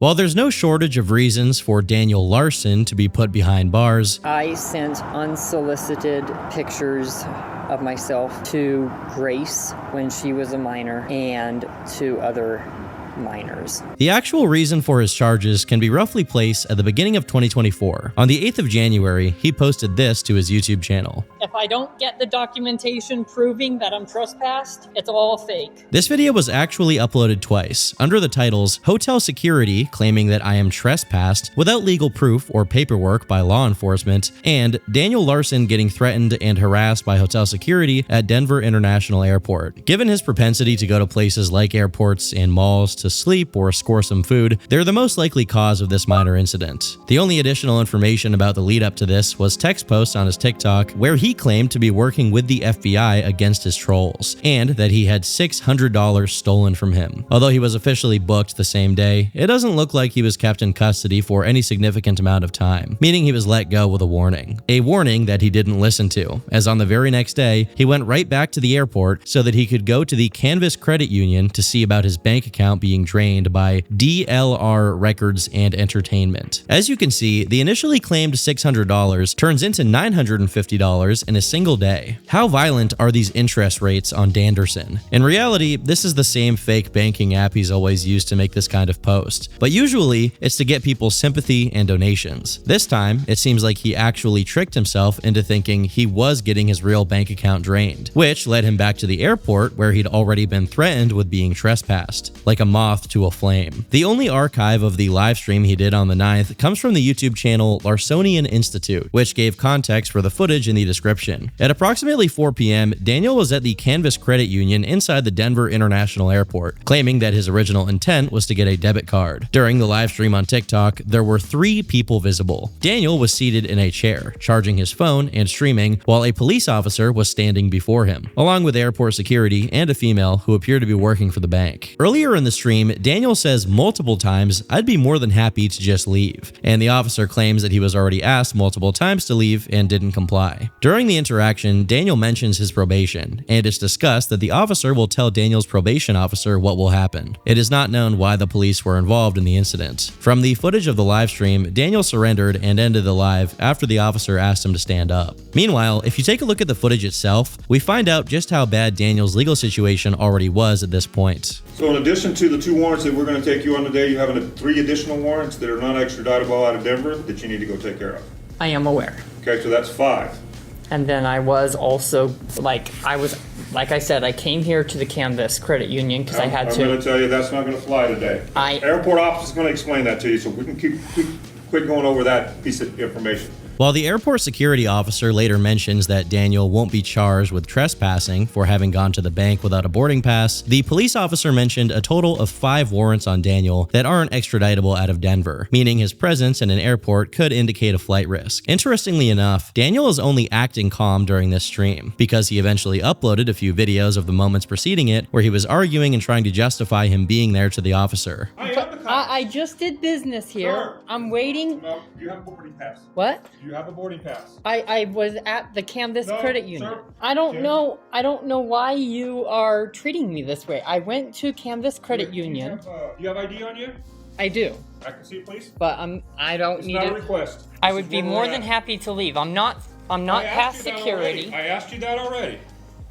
While there's no shortage of reasons for Daniel Larson to be put behind bars, I sent unsolicited pictures of myself to Grace when she was a minor and to other minors. The actual reason for his charges can be roughly placed at the beginning of 2024. On the 8th of January, he posted this to his YouTube channel. If I don't get the documentation proving that I'm trespassed, it's all fake. This video was actually uploaded twice, under the titles Hotel Security claiming that I am trespassed without legal proof or paperwork by law enforcement, and Daniel Larson getting threatened and harassed by hotel security at Denver International Airport. Given his propensity to go to places like airports and malls to sleep or score some food, they're the most likely cause of this minor incident. The only additional information about the lead up to this was text posts on his TikTok where he claimed to be working with the FBI against his trolls, and that he had $600 stolen from him. Although he was officially booked the same day, it doesn't look like he was kept in custody for any significant amount of time, meaning he was let go with a warning. A warning that he didn't listen to, as on the very next day, he went right back to the airport so that he could go to the Canvas Credit Union to see about his bank account being drained by DLR Records and Entertainment. As you can see, the initially claimed $600 turns into $950 in a single day. How violent are these interest rates on Danderson? In reality, this is the same fake banking app he's always used to make this kind of post, but usually it's to get people's sympathy and donations. This time, it seems like he actually tricked himself into thinking he was getting his real bank account drained, which led him back to the airport where he'd already been threatened with being trespassed, like a moth to a flame. The only archive of the live stream he did on the 9th comes from the YouTube channel Larsonian Institute, which gave context for the footage in the description. At approximately 4 p.m., Daniel was at the Canvas Credit Union inside the Denver International Airport, claiming that his original intent was to get a debit card. During the live stream on TikTok, there were 3 people visible. Daniel was seated in a chair, charging his phone and streaming, while a police officer was standing before him, along with airport security and a female who appeared to be working for the bank. Earlier in the stream, Daniel says multiple times, "I'd be more than happy to just leave," and the officer claims that he was already asked multiple times to leave and didn't comply. During the interaction, Daniel mentions his probation, and it's discussed that the officer will tell Daniel's probation officer what will happen. It is not known why the police were involved in the incident. From the footage of the live stream, Daniel surrendered and ended the live after the officer asked him to stand up. Meanwhile, if you take a look at the footage itself, we find out just how bad Daniel's legal situation already was at this point. So in addition to the 2 warrants that we're going to take you on today, you have 3 additional warrants that are not extraditable out of Denver that you need to go take care of. I am aware. Okay, so that's 5. And then I was also, like I said, I came here to the Canvas Credit Union because I had I'm to. going to tell you that's not going to fly today. Airport office is going to explain that to you, so we can quit going over that piece of information. While the airport security officer later mentions that Daniel won't be charged with trespassing for having gone to the bank without a boarding pass, the police officer mentioned a total of 5 warrants on Daniel that aren't extraditable out of Denver, meaning his presence in an airport could indicate a flight risk. Interestingly enough, Daniel is only acting calm during this stream, because he eventually uploaded a few videos of the moments preceding it where he was arguing and trying to justify him being there to the officer. I just did business here. Sir. I'm waiting. No, you have a boarding pass. What? You have a boarding pass. I was at the Canvas No, Credit Union. sir. I don't Jim. know. I don't know why you are treating me this way. I went to Canvas Credit Union. Do you have ID on you? I do, I can see it, please. but I don't It's need not a it. request. I This would is be where more we're than at. happy to leave. I'm not I past asked you that security. already. I asked you that already.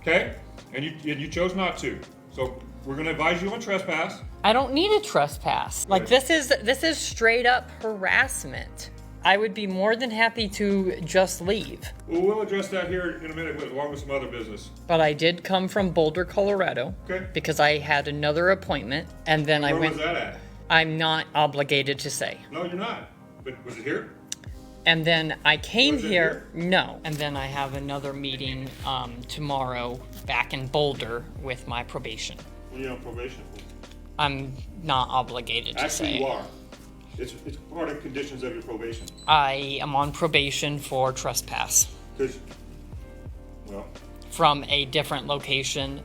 Okay? And you chose not to. So we're going to advise you on trespass. I don't need a trespass. Like this is straight up harassment. I would be more than happy to just leave. Well, we'll address that here in a minute, along with some other business. But I did come from Boulder, Colorado, Okay. because I had another appointment, and then I Where went. was that at? I'm not obligated to say. No, you're not. But was it here? And then I came Was it here. No. And then I have another meeting tomorrow back in Boulder with my probation. When you're on probation. I'm not obligated to Actually, say. you are. It's part of conditions of your probation. I am on probation for trespass. Because, well, from a different location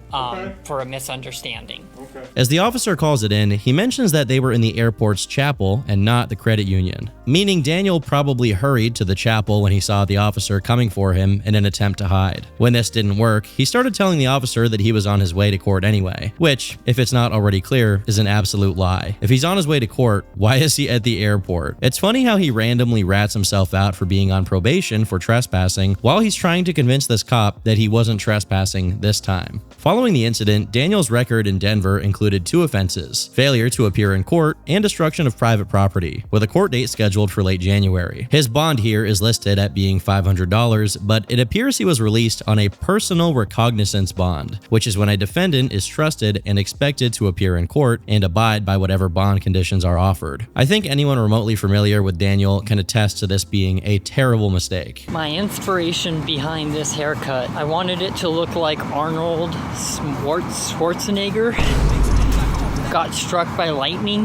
for a misunderstanding. Okay. As the officer calls it in, he mentions that they were in the airport's chapel and not the credit union, meaning Daniel probably hurried to the chapel when he saw the officer coming for him in an attempt to hide. When this didn't work, he started telling the officer that he was on his way to court anyway, which, if it's not already clear, is an absolute lie. If he's on his way to court, why is he at the airport? It's funny how he randomly rats himself out for being on probation for trespassing while he's trying to convince this cop that he wasn't trespassing this time. Following the incident, Daniel's record in Denver included 2 offenses: failure to appear in court and destruction of private property, with a court date scheduled for late January. His bond here is listed at being $500, but it appears he was released on a personal recognizance bond, which is when a defendant is trusted and expected to appear in court and abide by whatever bond conditions are offered. I think anyone remotely familiar with Daniel can attest to this being a terrible mistake. My inspiration behind this haircut, I wanted it to look like Arnold Schwarzenegger got struck by lightning,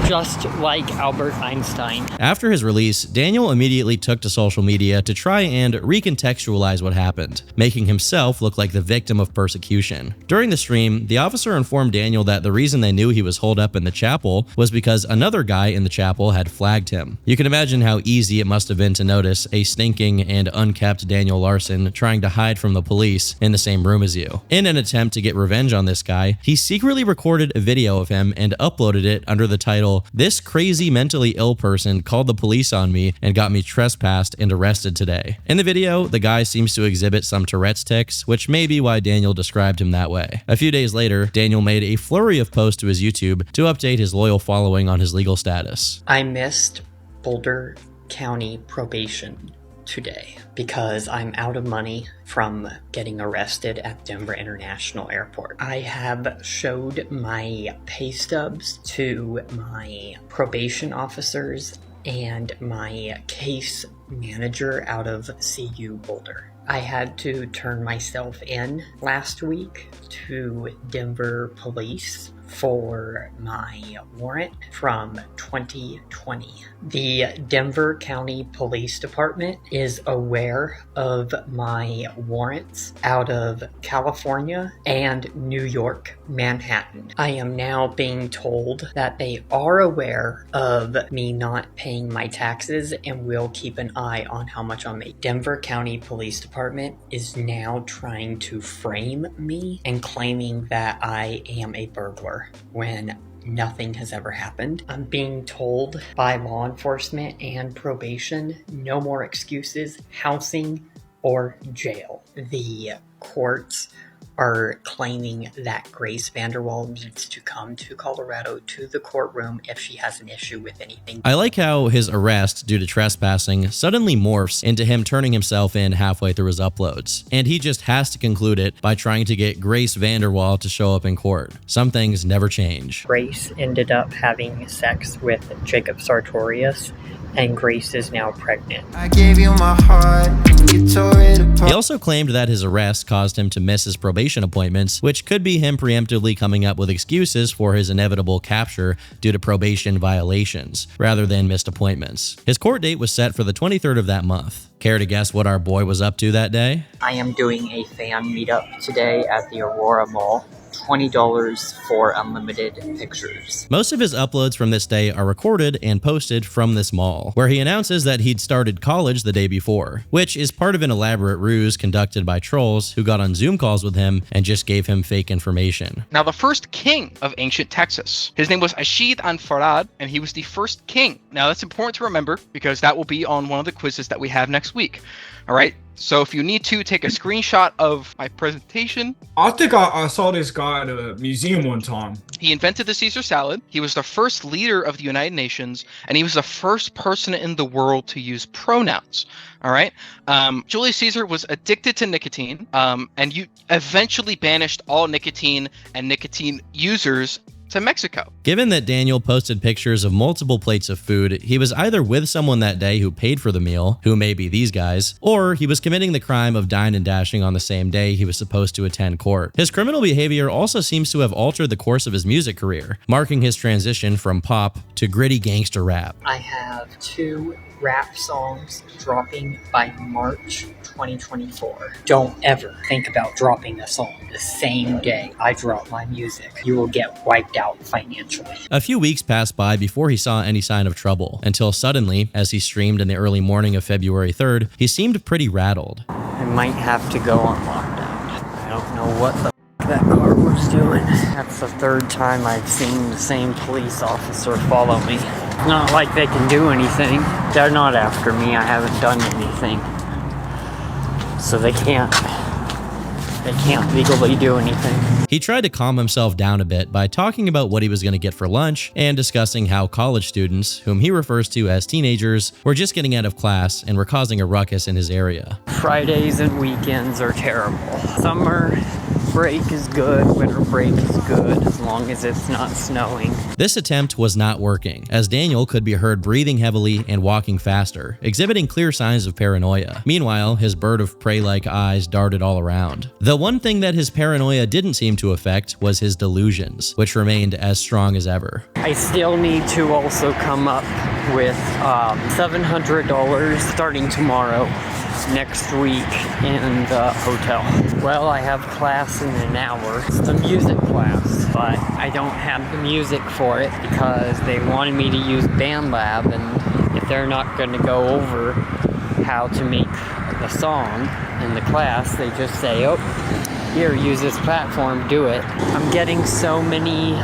just like Albert Einstein. After his release, Daniel immediately took to social media to try and recontextualize what happened, making himself look like the victim of persecution. During the stream, the officer informed Daniel that the reason they knew he was holed up in the chapel was because another guy in the chapel had flagged him. You can imagine how easy it must have been to notice a stinking and unkept Daniel Larson trying to hide from the police in the same room as you. In an attempt to get revenge on this guy, he secretly recorded a video of him and uploaded it under the title, "This crazy mentally ill person called the police on me and got me trespassed and arrested today." In the video, the guy seems to exhibit some Tourette's tics, which may be why Daniel described him that way. A few days later, Daniel made a flurry of posts to his YouTube to update his loyal following on his legal status. I missed Boulder County probation today because I'm out of money from getting arrested at Denver International Airport. I have showed my pay stubs to my probation officers and my case manager out of CU Boulder. I had to turn myself in last week to Denver Police for my warrant from 2020. The Denver County Police Department is aware of my warrants out of California and New York, Manhattan. I am now being told that they are aware of me not paying my taxes and will keep an eye on how much I'll make. Denver County Police Department is now trying to frame me and claiming that I am a burglar when nothing has ever happened. I'm being told by law enforcement and probation, no more excuses, housing, or jail. The courts are claiming that Grace Vanderwall needs to come to Colorado to the courtroom if she has an issue with anything. I like how his arrest due to trespassing suddenly morphs into him turning himself in halfway through his uploads, and he just has to conclude it by trying to get Grace Vanderwall to show up in court. Some things never change. Grace ended up having sex with Jacob Sartorius, and Grace is now pregnant. I gave you my heart and you tore it apart. He also claimed that his arrest caused him to miss his probation appointments, which could be him preemptively coming up with excuses for his inevitable capture due to probation violations, rather than missed appointments. His court date was set for the 23rd of that month. Care to guess what our boy was up to that day? I am doing a fan meetup today at the Aurora Mall. $20 for unlimited pictures. Most of his uploads from this day are recorded and posted from this mall, where he announces that he'd started college the day before, which is part of an elaborate ruse conducted by trolls who got on Zoom calls with him and just gave him fake information. Now, the first king of ancient Texas, his name was Ashid Anfarad, and he was the first king. Now, that's important to remember because that will be on one of the quizzes that we have next week. All right. So if you need to take a screenshot of my presentation. I think I saw this guy at a museum one time. He invented the Caesar salad. He was the first leader of the United Nations, and he was the first person in the world to use pronouns. All right. Julius Caesar was addicted to nicotine, and you eventually banished all nicotine and nicotine users to Mexico. Given that Daniel posted pictures of multiple plates of food, he was either with someone that day who paid for the meal, who may be these guys, or he was committing the crime of dine and dashing on the same day he was supposed to attend court. His criminal behavior also seems to have altered the course of his music career, marking his transition from pop to gritty gangster rap. I have 2 rap songs dropping by March 2024. Don't ever think about dropping a song the same day I drop my music. You will get wiped out financially. A few weeks passed by before he saw any sign of trouble, until suddenly, as he streamed in the early morning of February 3rd, he seemed pretty rattled. I might have to go on lockdown. I don't know what the that car was doing. That's the third time I've seen the same police officer follow me. Not like they can do anything. They're not after me. I haven't done anything. So they can't legally do anything. He tried to calm himself down a bit by talking about what he was going to get for lunch and discussing how college students, whom he refers to as teenagers, were just getting out of class and were causing a ruckus in his area. Fridays and weekends are terrible. Summer break is good, winter break is good, as long as it's not snowing. This attempt was not working, as Daniel could be heard breathing heavily and walking faster, exhibiting clear signs of paranoia. Meanwhile, his bird of prey-like eyes darted all around. The one thing that his paranoia didn't seem to affect was his delusions, which remained as strong as ever. I still need to also come up with $700 starting tomorrow, next week in the hotel. Well, I have class in an hour. It's the music class, but I don't have the music for it because they wanted me to use BandLab, and if they're not going to go over how to make the song in the class, they just say, oh, here, use this platform, do it. I'm getting so many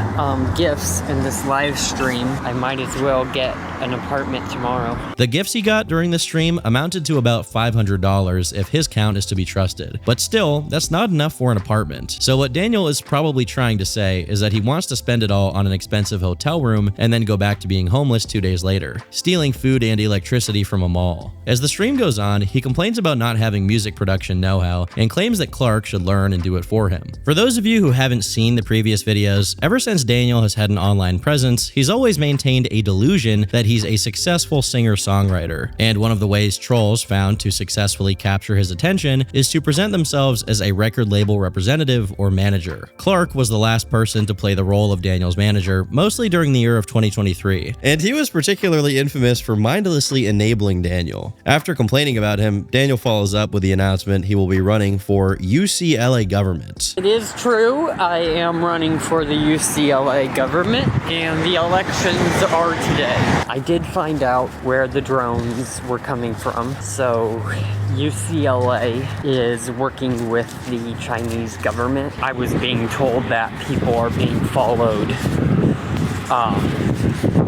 gifts in this live stream, I might as well get an apartment tomorrow. The gifts he got during the stream amounted to about $500 if his count is to be trusted. But still, that's not enough for an apartment. So what Daniel is probably trying to say is that he wants to spend it all on an expensive hotel room and then go back to being homeless 2 days later, stealing food and electricity from a mall. As the stream goes on, he complains about not having music production know-how and claims that Clark should learn and do it for him. For those of you who haven't seen the previous videos, ever since Daniel has had an online presence, he's always maintained a delusion that he's a successful singer-songwriter, and one of the ways trolls found to successfully capture his attention is to present themselves as a record label representative or manager. Clark was the last person to play the role of Daniel's manager, mostly during the year of 2023, and he was particularly infamous for mindlessly enabling Daniel. After complaining about him, Daniel follows up with the announcement he will be running for UCLA government. It is true, I am running for the UCLA government, and the elections are today. I did find out where the drones were coming from, so UCLA is working with the Chinese government. I was being told that people are being followed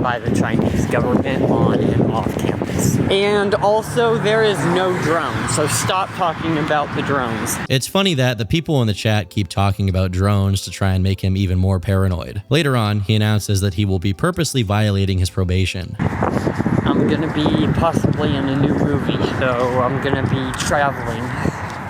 by the Chinese government on and off campus. And also, there is no drone, so stop talking about the drones. It's funny that the people in the chat keep talking about drones to try and make him even more paranoid. Later on, he announces that he will be purposely violating his probation. I'm gonna be possibly in a new movie, so I'm gonna be traveling,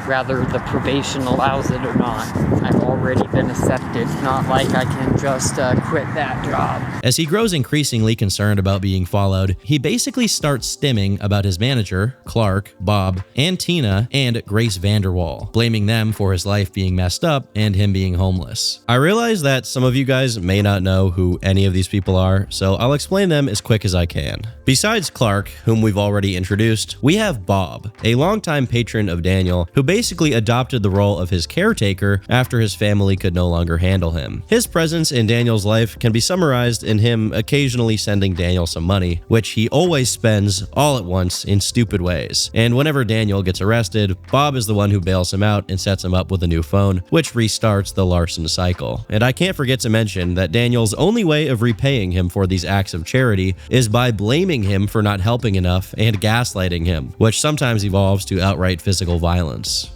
whether the probation allows it or not. I've already been accepted, not like I can just quit that job. As he grows increasingly concerned about being followed, he basically starts stimming about his manager, Clark, Bob, and Tina, and Grace Vanderwall, blaming them for his life being messed up and him being homeless. I realize that some of you guys may not know who any of these people are, so I'll explain them as quick as I can. Besides Clark, whom we've already introduced, we have Bob, a longtime patron of Daniel, who basically adopted the role of his caretaker after his family could no longer handle him. His presence in Daniel's life can be summarized in him occasionally sending Daniel some money, which he always spends all at once in stupid ways. And whenever Daniel gets arrested, Bob is the one who bails him out and sets him up with a new phone, which restarts the Larson cycle. And I can't forget to mention that Daniel's only way of repaying him for these acts of charity is by blaming him for not helping enough and gaslighting him, which sometimes evolves to outright physical violence.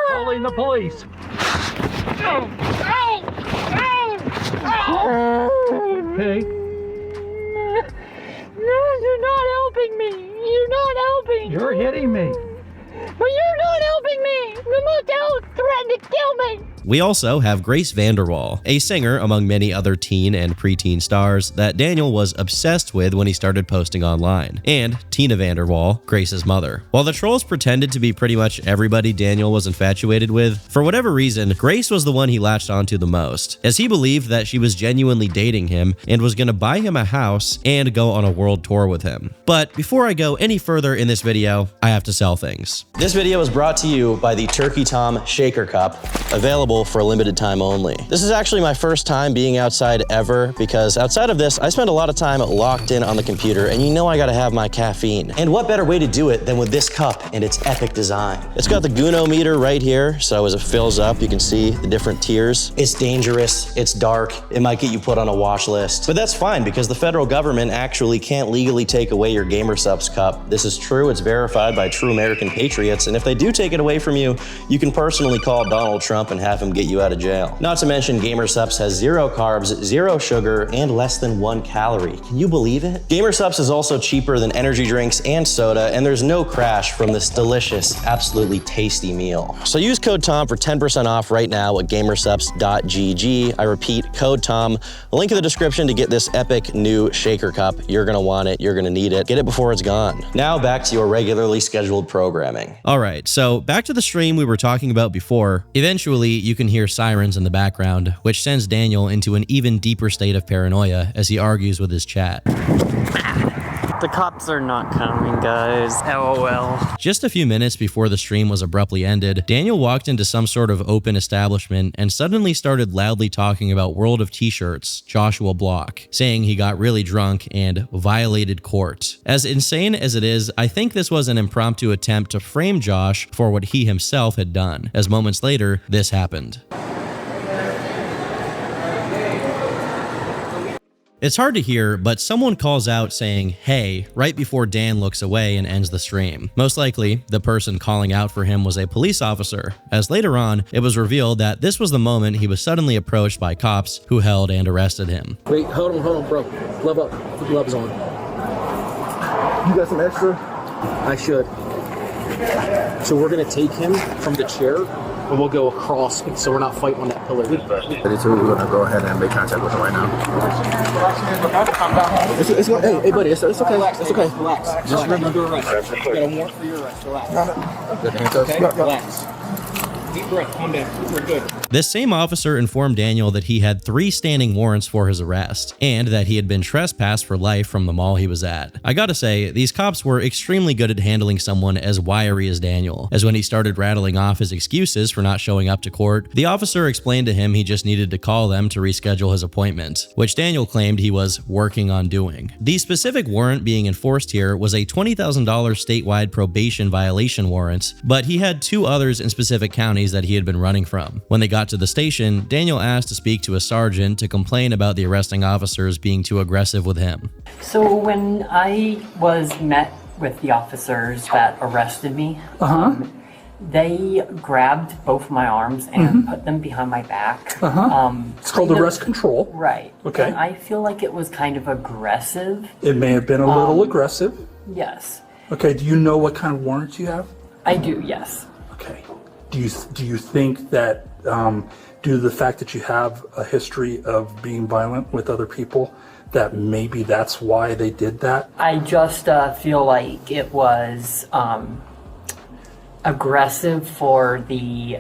Calling the police. Hey. No, you're not helping me. You're not helping. You're hitting me. But you're not helping me. The motel threatened to kill me. we also have Grace VanderWaal, a singer among many other teen and preteen stars that Daniel was obsessed with when he started posting online, and Tina VanderWaal, Grace's mother. While the trolls pretended to be pretty much everybody Daniel was infatuated with, for whatever reason, Grace was the one he latched onto the most, as he believed that she was genuinely dating him and was gonna buy him a house and go on a world tour with him. But before I go any further in this video, I have to sell things. This video is brought to you by the Turkey Tom Shaker Cup, available for a limited time only. This is actually my first time being outside ever, because outside of this, I spend a lot of time locked in on the computer, and you know I gotta have my caffeine. And what better way to do it than with this cup and its epic design? It's got the Guno meter right here, so as it fills up, you can see the different tiers. It's dangerous, it's dark, it might get you put on a watch list, but that's fine because the federal government actually can't legally take away your GamerSupps cup. This is true, it's verified by true American patriots, and if they do take it away from you, you can personally call Donald Trump and have him get you out of jail. Not to mention, GamerSupps has 0 carbs, 0 sugar, and less than 1 calorie. Can you believe it? GamerSupps is also cheaper than energy drinks and soda, and there's no crash from this delicious, absolutely tasty meal. So use code TOM for 10% off right now at gamersupps.gg. I repeat, code TOM. Link in the description to get this epic new shaker cup. You're gonna want it, you're gonna need it. Get it before it's gone. Now back to your regularly scheduled programming. All right, so back to the stream we were talking about before. Eventually, you can hear sirens in the background, which sends Daniel into an even deeper state of paranoia as he argues with his chat. The cops are not coming, guys. LOL. Just a few minutes before the stream was abruptly ended, Daniel walked into some sort of open establishment and suddenly started loudly talking about World of T-Shirts, Joshua Block, saying he got really drunk and violated court. As insane as it is, I think this was an impromptu attempt to frame Josh for what he himself had done, as moments later, this happened. It's hard to hear, but someone calls out saying, "Hey," right before Dan looks away and ends the stream. Most likely, the person calling out for him was a police officer, as later on, it was revealed that this was the moment he was suddenly approached by cops who held and arrested him. Wait, hold on, bro. Glove up. Put gloves on. You got some extra? I should. So we're gonna take him from the chair, and we'll go across, so we're not fighting on that pillar. We're gonna go ahead and make contact with him right now. Hey, buddy, it's okay. Relax, it's okay. Relax. Just remember to arrest. You got a warrant for your arrest. Relax. Okay, relax. Deep breath, calm down. We're good. This same officer informed Daniel that he had 3 standing warrants for his arrest, and that he had been trespassed for life from the mall he was at. I gotta say, these cops were extremely good at handling someone as wiry as Daniel, as when he started rattling off his excuses for not showing up to court, the officer explained to him he just needed to call them to reschedule his appointment, which Daniel claimed he was working on doing. The specific warrant being enforced here was a $20,000 statewide probation violation warrant, but he had 2 others in specific counties that he had been running from. When they got to the station, Daniel asked to speak to a sergeant to complain about the arresting officers being too aggressive with him. So when I was met with the officers that arrested me, they grabbed both my arms and put them behind my back. It's called arrest control. Right. Okay. And I feel like it was kind of aggressive. It may have been a little aggressive. Yes. Okay, do you know what kind of warrants you have? I do, yes. Okay. Do you think that due to the fact that you have a history of being violent with other people, that maybe that's why they did that? I just feel like it was aggressive for the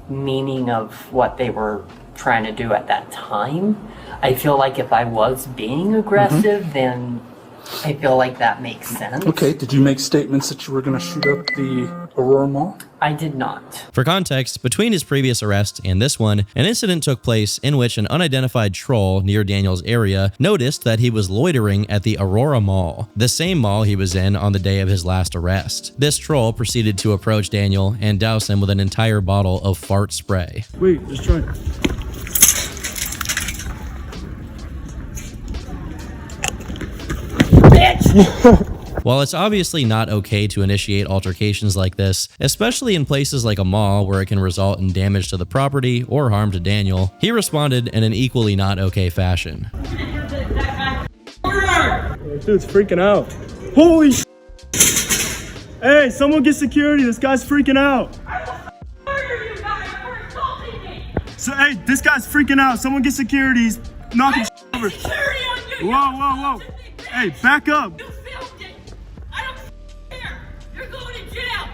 meaning of what they were trying to do at that time. I feel like if I was being aggressive, then I feel like that makes sense. Okay, did you make statements that you were going to shoot up the Aurora Mall? I did not. For context, between his previous arrest and this one, an incident took place in which an unidentified troll near Daniel's area noticed that he was loitering at the Aurora Mall, the same mall he was in on the day of his last arrest. This troll proceeded to approach Daniel and douse him with an entire bottle of fart spray. Wait, just try. While it's obviously not okay to initiate altercations like this, especially in places like a mall where it can result in damage to the property or harm to Daniel, he responded in an equally not okay fashion. Dude's freaking out. Holy sh**. Hey, someone get security. This guy's freaking out. I will murder you guys for assaulting me. Hey, this guy's freaking out. Someone get security. He's knocking over. Whoa, whoa, whoa. Hey, back up. You filmed it. I don't care. You're going to jail.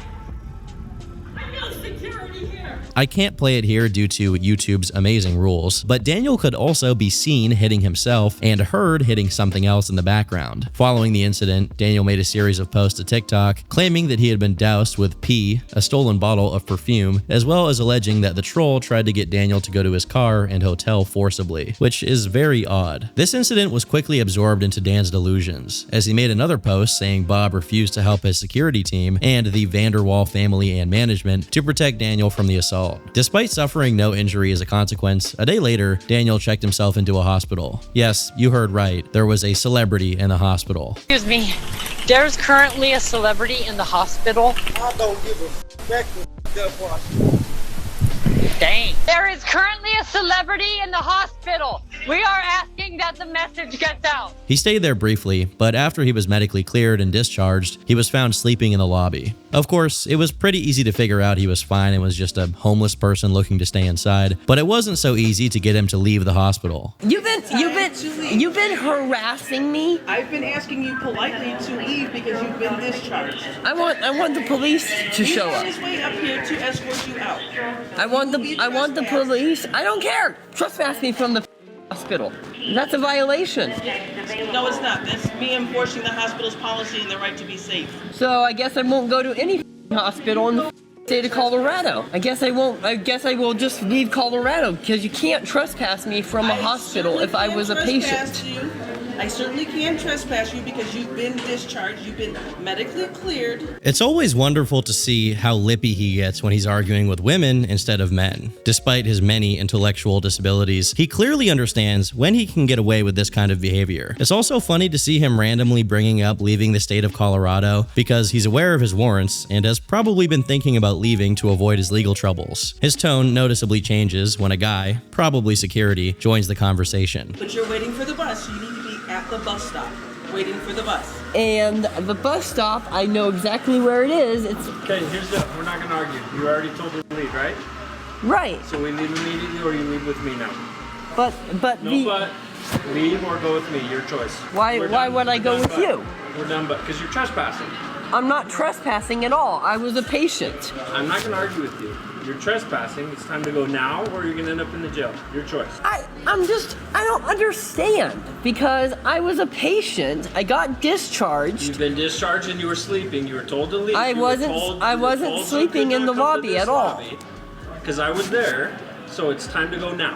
I know security here. I can't play it here due to YouTube's amazing rules, but Daniel could also be seen hitting himself and heard hitting something else in the background. Following the incident, Daniel made a series of posts to TikTok claiming that he had been doused with pee, a stolen bottle of perfume, as well as alleging that the troll tried to get Daniel to go to his car and hotel forcibly, which is very odd. This incident was quickly absorbed into Dan's delusions, as he made another post saying Bob refused to help his security team and the Vanderwall family and management to protect Daniel from the assault. Despite suffering no injury as a consequence, a day later, Daniel checked himself into a hospital. Yes, you heard right, there was a celebrity in the hospital. Excuse me, there's currently a celebrity in the hospital. I don't give a f*** Dang. There is currently a celebrity in the hospital. We are asking that the message gets out. He stayed there briefly, but after he was medically cleared and discharged, he was found sleeping in the lobby. Of course, it was pretty easy to figure out he was fine and was just a homeless person looking to stay inside, but it wasn't so easy to get him to leave the hospital. You've been harassing me. I've been asking you politely to leave because you've been discharged. I want the police to show up. He's on his way up here to escort you out. I want the police. I don't care. Trespass me from the hospital. That's a violation. No, it's not. That's me enforcing the hospital's policy and the right to be safe. So I guess I won't go to any hospital in the state of Colorado. I guess I won't. I guess I will just leave Colorado because you can't trespass me from a hospital if I was a patient. I certainly can trespass you because you've been discharged, you've been medically cleared. It's always wonderful to see how lippy he gets when he's arguing with women instead of men. Despite his many intellectual disabilities, he clearly understands when he can get away with this kind of behavior. It's also funny to see him randomly bringing up leaving the state of Colorado because he's aware of his warrants and has probably been thinking about leaving to avoid his legal troubles. His tone noticeably changes when a guy, probably security, joins the conversation. But you're waiting for the bus, so you need to be at the bus stop, waiting for the bus. And the bus stop, I know exactly where it is. It's okay. We're not gonna argue. You already told her to leave, right? Right. So we leave immediately, or you leave with me now. But leave or go with me. Your choice. Why would I go with you? We're done, but because you're trespassing. I'm not trespassing at all. I was a patient. I'm not gonna argue with you. You're trespassing. It's time to go now, or you're gonna end up in the jail. Your choice. I don't understand because I was a patient. I got discharged. You've been discharged and you were sleeping. You were told to leave. I wasn't sleeping in the lobby at all. Because I was there, so it's time to go now.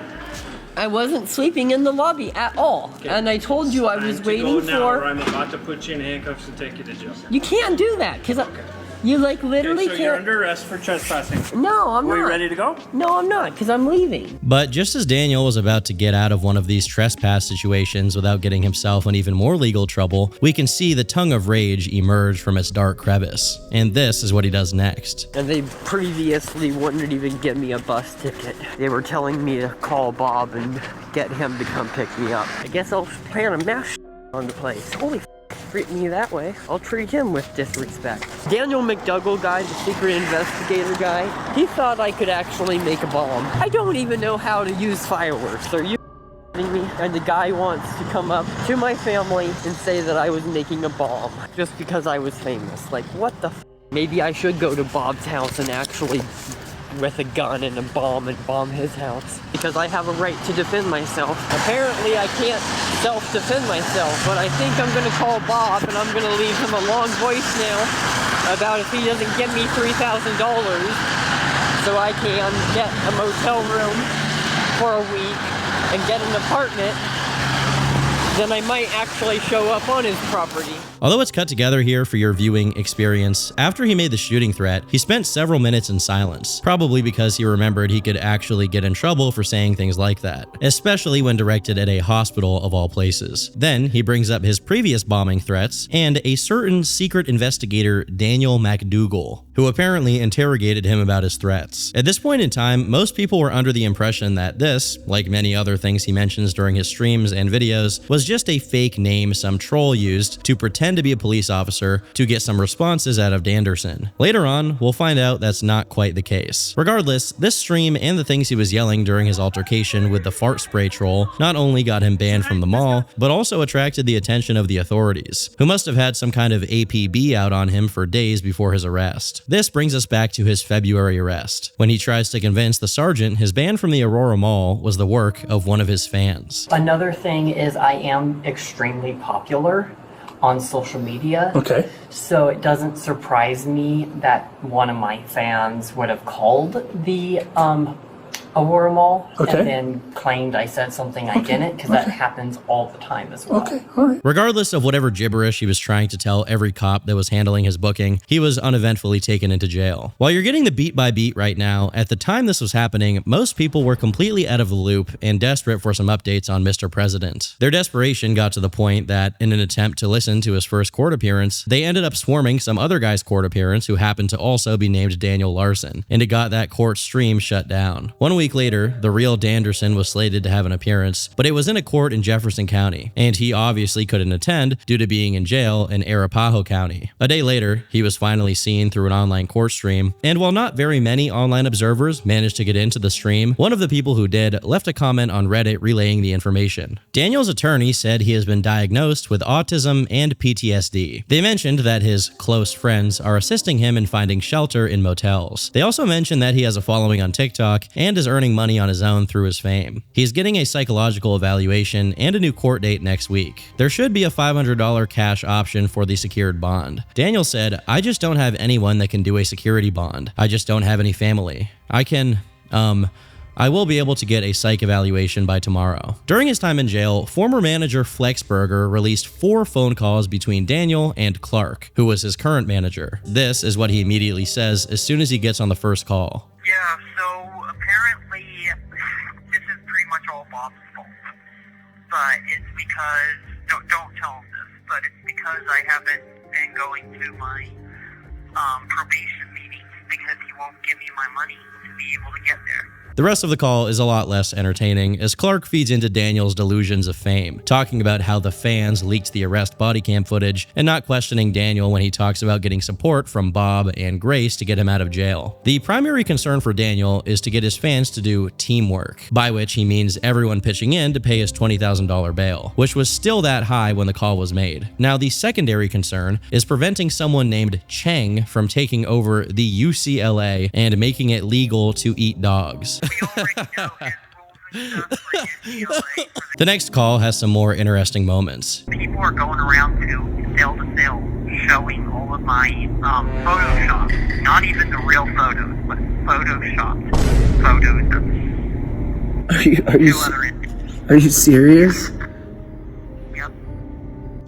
I wasn't sleeping in the lobby at all, okay. And I told you I was waiting for. Or I'm about to put you in handcuffs and take you to jail. You can't do that because. Okay. You literally so you're under arrest for trespassing. No, I'm not. Are you ready to go? No, I'm not, because I'm leaving. But just as Daniel was about to get out of one of these trespass situations without getting himself in even more legal trouble, we can see the tongue of rage emerge from its dark crevice. And this is what he does next. And they previously wouldn't even give me a bus ticket. They were telling me to call Bob and get him to come pick me up. I guess I'll plan a mass on the place. Holy treat me that way, I'll treat him with disrespect. Daniel McDougall guy, the secret investigator guy, he thought I could actually make a bomb. I don't even know how to use fireworks. Are you kidding me? And the guy wants to come up to my family and say that I was making a bomb just because I was famous. Like, what the f? Maybe I should go to Bob's house and actually with a gun and a bomb and bomb his house because I have a right to defend myself. Apparently I can't self-defend myself, but I think I'm gonna call Bob and I'm gonna leave him a long voicemail about if he doesn't give me $3,000 so I can get a motel room for a week and get an apartment, then I might actually show up on his property. Although it's cut together here for your viewing experience, after he made the shooting threat, he spent several minutes in silence, probably because he remembered he could actually get in trouble for saying things like that, especially when directed at a hospital of all places. Then he brings up his previous bombing threats and a certain secret investigator, Daniel McDougall, who apparently interrogated him about his threats. At this point in time, most people were under the impression that this, like many other things he mentions during his streams and videos, was just a fake name some troll used to pretend to be a police officer to get some responses out of Danderson. Later on, we'll find out that's not quite the case. Regardless, this stream and the things he was yelling during his altercation with the fart spray troll not only got him banned from the mall, but also attracted the attention of the authorities, who must have had some kind of APB out on him for days before his arrest. This brings us back to his February arrest, when he tries to convince the sergeant his ban from the Aurora Mall was the work of one of his fans. Another thing is I am extremely popular on social media. Okay. So it doesn't surprise me that one of my fans would have called the Aurora Mall and then claimed I said something I didn't, because that happens all the time as well. Okay, all right. Regardless of whatever gibberish he was trying to tell every cop that was handling his booking, he was uneventfully taken into jail. While you're getting the beat by beat right now, at the time this was happening, most people were completely out of the loop and desperate for some updates on Mr. President. Their desperation got to the point that, in an attempt to listen to his first court appearance, they ended up swarming some other guy's court appearance who happened to also be named Daniel Larson, and it got that court stream shut down. 1 week later, the real Danderson was slated to have an appearance, but it was in a court in Jefferson County, and he obviously couldn't attend due to being in jail in Arapahoe County. A day later, he was finally seen through an online court stream, and while not very many online observers managed to get into the stream, one of the people who did left a comment on Reddit relaying the information. Daniel's attorney said he has been diagnosed with autism and PTSD. They mentioned that his close friends are assisting him in finding shelter in motels. They also mentioned that he has a following on TikTok and is earning money on his own through his fame. He's getting a psychological evaluation and a new court date next week. There should be a $500 cash option for the secured bond. Daniel said, "I just don't have anyone that can do a security bond. I just don't have any family. I will be able to get a psych evaluation by tomorrow." During his time in jail, former manager Flexberger released 4 phone calls between Daniel and Clark, who was his current manager. This is what he immediately says as soon as he gets on the first call. Yeah, so apparently this is pretty much all Bob's fault. But it's because, don't tell him this, but it's because I haven't been going to my probation meetings because he won't give me my money to be able to get there. The rest of the call is a lot less entertaining as Clark feeds into Daniel's delusions of fame, talking about how the fans leaked the arrest body cam footage and not questioning Daniel when he talks about getting support from Bob and Grace to get him out of jail. The primary concern for Daniel is to get his fans to do teamwork, by which he means everyone pitching in to pay his $20,000 bail, which was still that high when the call was made. Now, the secondary concern is preventing someone named Chang from taking over the UCLA and making it legal to eat dogs. The next call has some more interesting moments. People are going around to sale showing all of my Photoshop. Not even the real photos, but Photoshopped photos. Are you serious?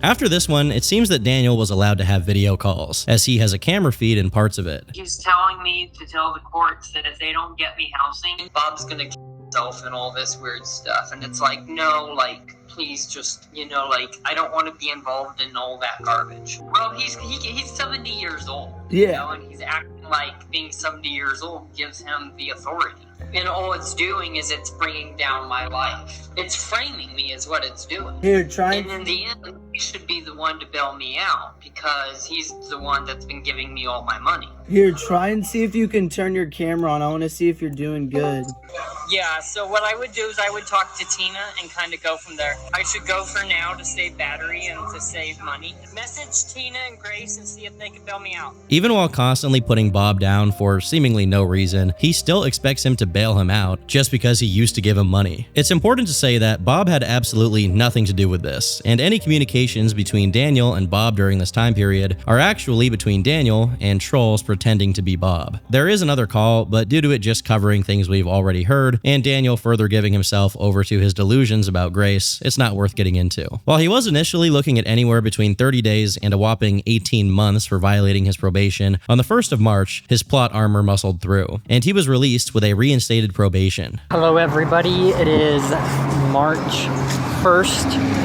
After this one, it seems that Daniel was allowed to have video calls, as he has a camera feed in parts of it. He's telling me to tell the courts that if they don't get me housing, Bob's gonna kill himself and all this weird stuff. And it's like, no, like, please just, I don't want to be involved in all that garbage. Well, he's 70 years old. Yeah. And he's acting like being 70 years old gives him the authority. And all it's doing is it's bringing down my life. It's framing me is what it's doing. Here, And in the end, he should be the one to bail me out because he's the one that's been giving me all my money. Here, try and see if you can turn your camera on. I want to see if you're doing good. Yeah, so what I would do is I would talk to Tina and kind of go from there. I should go for now to save battery and to save money. Message Tina and Grace and see if they can bail me out. Even while constantly putting Bob down for seemingly no reason, he still expects him to bail him out just because he used to give him money. It's important to say that Bob had absolutely nothing to do with this, and any communications between Daniel and Bob during this time period are actually between Daniel and trolls pretending to be Bob. There is another call, but due to it just covering things we've already heard, and Daniel further giving himself over to his delusions about Grace, it's not worth getting into. While he was initially looking at anywhere between 30 days and a whopping 18 months for violating his probation, on the 1st of March, his plot armor muscled through, and he was released with a reinstated probation. Hello everybody, it is March 1st,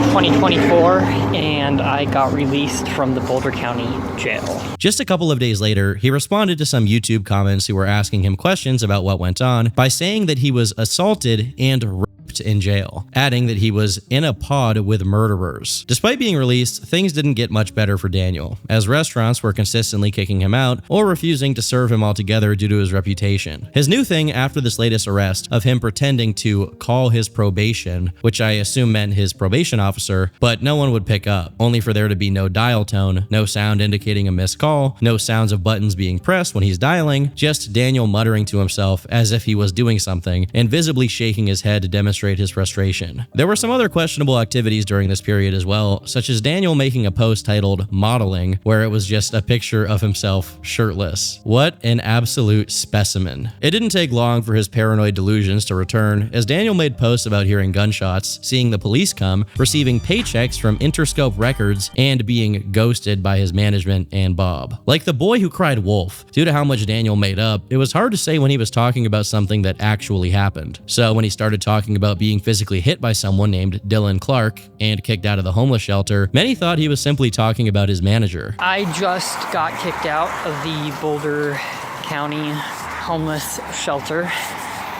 2024, and I got released from the Boulder County Jail. Just a couple of days later, he responded to some YouTube comments who were asking him questions about what went on by saying that he was assaulted and raped doped in jail, adding that he was in a pod with murderers. Despite being released, things didn't get much better for Daniel, as restaurants were consistently kicking him out or refusing to serve him altogether due to his reputation. His new thing after this latest arrest of him pretending to call his probation, which I assume meant his probation officer, but no one would pick up, only for there to be no dial tone, no sound indicating a missed call, no sounds of buttons being pressed when he's dialing, just Daniel muttering to himself as if he was doing something and visibly shaking his head to demonstrate his frustration. There were some other questionable activities during this period as well, such as Daniel making a post titled "Modeling," where it was just a picture of himself shirtless. What an absolute specimen. It didn't take long for his paranoid delusions to return, as Daniel made posts about hearing gunshots, seeing the police come, receiving paychecks from Interscope Records, and being ghosted by his management and Bob. Like the boy who cried wolf, due to how much Daniel made up, it was hard to say when he was talking about something that actually happened. So when he started talking about being physically hit by someone named Dylan Clark and kicked out of the homeless shelter, many thought he was simply talking about his manager. I just got kicked out of the Boulder County homeless shelter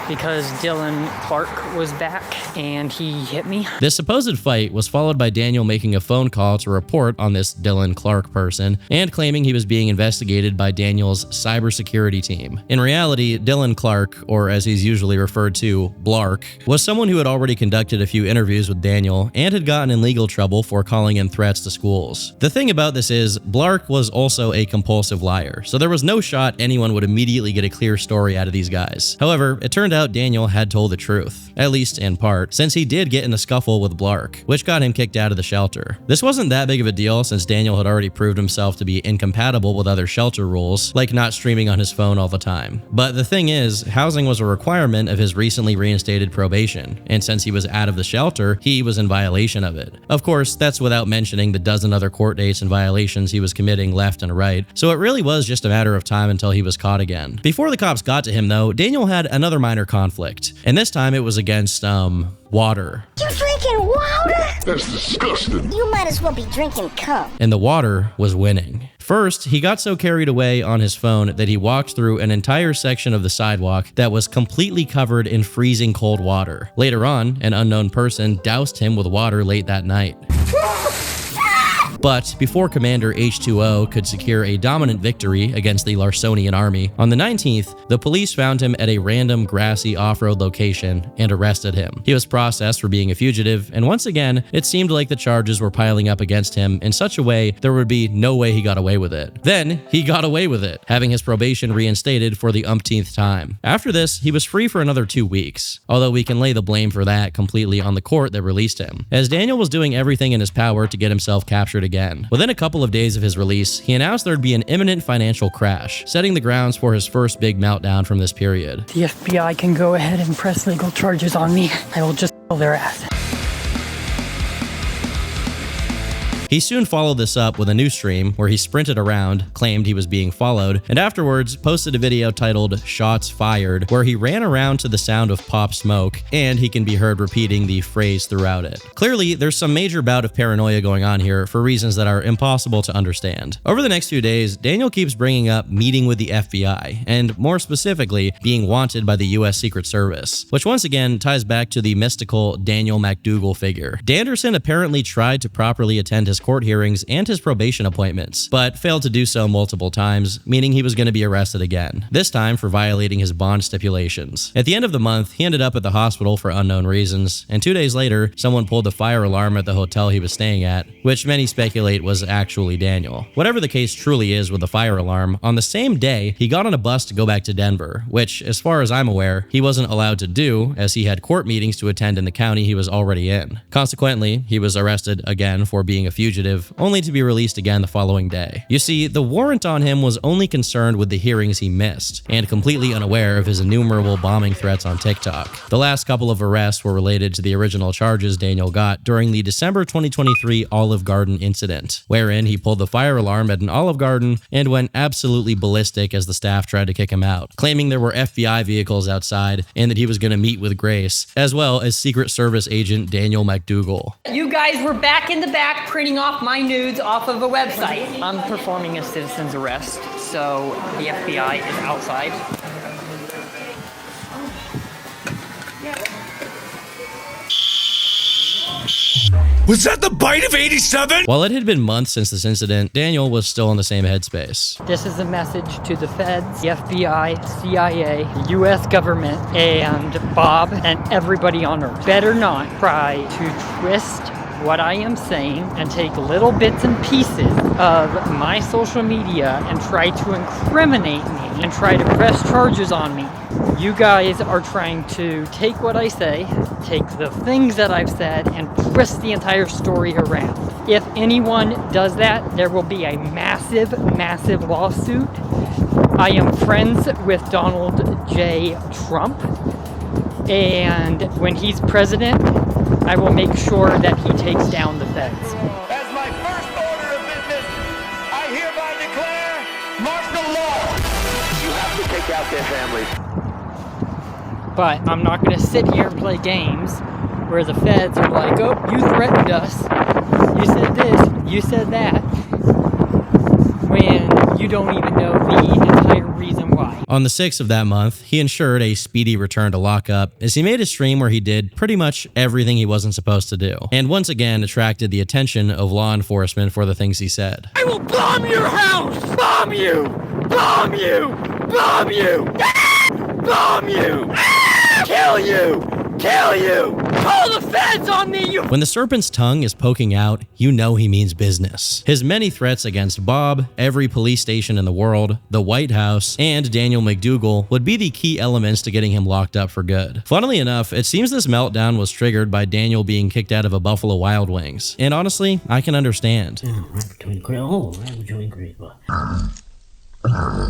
because Dylan Clark was back and he hit me. This supposed fight was followed by Daniel making a phone call to report on this Dylan Clark person and claiming he was being investigated by Daniel's cybersecurity team. In reality, Dylan Clark, or as he's usually referred to, Blark, was someone who had already conducted a few interviews with Daniel and had gotten in legal trouble for calling in threats to schools. The thing about this is, Blark was also a compulsive liar, so there was no shot anyone would immediately get a clear story out of these guys. However, it turned out Daniel had told the truth, at least in part, since he did get in a scuffle with Blark, which got him kicked out of the shelter. This wasn't that big of a deal since Daniel had already proved himself to be incompatible with other shelter rules, like not streaming on his phone all the time. But the thing is, housing was a requirement of his recently reinstated probation, and since he was out of the shelter, he was in violation of it. Of course, that's without mentioning the dozen other court dates and violations he was committing left and right, so it really was just a matter of time until he was caught again. Before the cops got to him though, Daniel had another minor conflict, and this time it was against, water. You drinking water? That's disgusting. You might as well be drinking cum. And the water was winning. First, he got so carried away on his phone that he walked through an entire section of the sidewalk that was completely covered in freezing cold water. Later on, an unknown person doused him with water late that night. But before Commander H2O could secure a dominant victory against the Larsonian army, on the 19th, the police found him at a random grassy off-road location and arrested him. He was processed for being a fugitive, and once again, it seemed like the charges were piling up against him in such a way there would be no way he got away with it. Then, he got away with it, having his probation reinstated for the umpteenth time. After this, he was free for another 2 weeks, although we can lay the blame for that completely on the court that released him, as Daniel was doing everything in his power to get himself captured again. Within a couple of days of his release, he announced there'd be an imminent financial crash, setting the grounds for his first big meltdown from this period. The FBI can go ahead and press legal charges on me. I will just kill their ass. He soon followed this up with a new stream where he sprinted around, claimed he was being followed, and afterwards posted a video titled "Shots Fired," where he ran around to the sound of pop smoke, and he can be heard repeating the phrase throughout it. Clearly, there's some major bout of paranoia going on here for reasons that are impossible to understand. Over the next few days, Daniel keeps bringing up meeting with the FBI, and more specifically, being wanted by the US Secret Service, which once again ties back to the mystical Daniel MacDougal figure. Danderson apparently tried to properly attend his court hearings and his probation appointments, but failed to do so multiple times, meaning he was going to be arrested again, this time for violating his bond stipulations. At the end of the month, he ended up at the hospital for unknown reasons, and 2 days later, someone pulled the fire alarm at the hotel he was staying at, which many speculate was actually Daniel. Whatever the case truly is with the fire alarm, on the same day, he got on a bus to go back to Denver, which, as far as I'm aware, he wasn't allowed to do, as he had court meetings to attend in the county he was already in. Consequently, he was arrested again for being a fugitive, only to be released again the following day. You see, the warrant on him was only concerned with the hearings he missed, and completely unaware of his innumerable bombing threats on TikTok. The last couple of arrests were related to the original charges Daniel got during the December 2023 Olive Garden incident, wherein he pulled the fire alarm at an Olive Garden and went absolutely ballistic as the staff tried to kick him out, claiming there were FBI vehicles outside and that he was going to meet with Grace, as well as Secret Service agent Daniel MacDougal. You guys were back in the back printing off my nudes off of a website. I'm performing a citizen's arrest, so the FBI is outside. Was that the bite of 87? While it had been months since this incident, Daniel was still in the same headspace. This is a message to the feds, the FBI, CIA, the US government, and Bob and everybody on Earth. Better not try to twist what I am saying and take little bits and pieces of my social media and try to incriminate me and try to press charges on me. You guys are trying to take what I say, take the things that I've said, and twist the entire story around. If anyone does that, there will be a massive, massive lawsuit. I am friends with Donald J. Trump, and when he's president, I will make sure that he takes down the feds. As my first order of business, I hereby declare martial law. You have to take out their families. But I'm not going to sit here and play games where the feds are like, oh, you threatened us, you said this, you said that, when you don't even know the entire reason why. On the 6th of that month, he ensured a speedy return to lockup as he made a stream where he did pretty much everything he wasn't supposed to do, and once again attracted the attention of law enforcement for the things he said. I will bomb your house! Bomb you! Bomb you! Bomb you! Bomb you! Kill you! Kill you! Call the feds on me, you— When the serpent's tongue is poking out, you know he means business. His many threats against Bob, every police station in the world, the White House, and Daniel McDougal would be the key elements to getting him locked up for good. Funnily enough, it seems this meltdown was triggered by Daniel being kicked out of a Buffalo Wild Wings. And honestly, I can understand.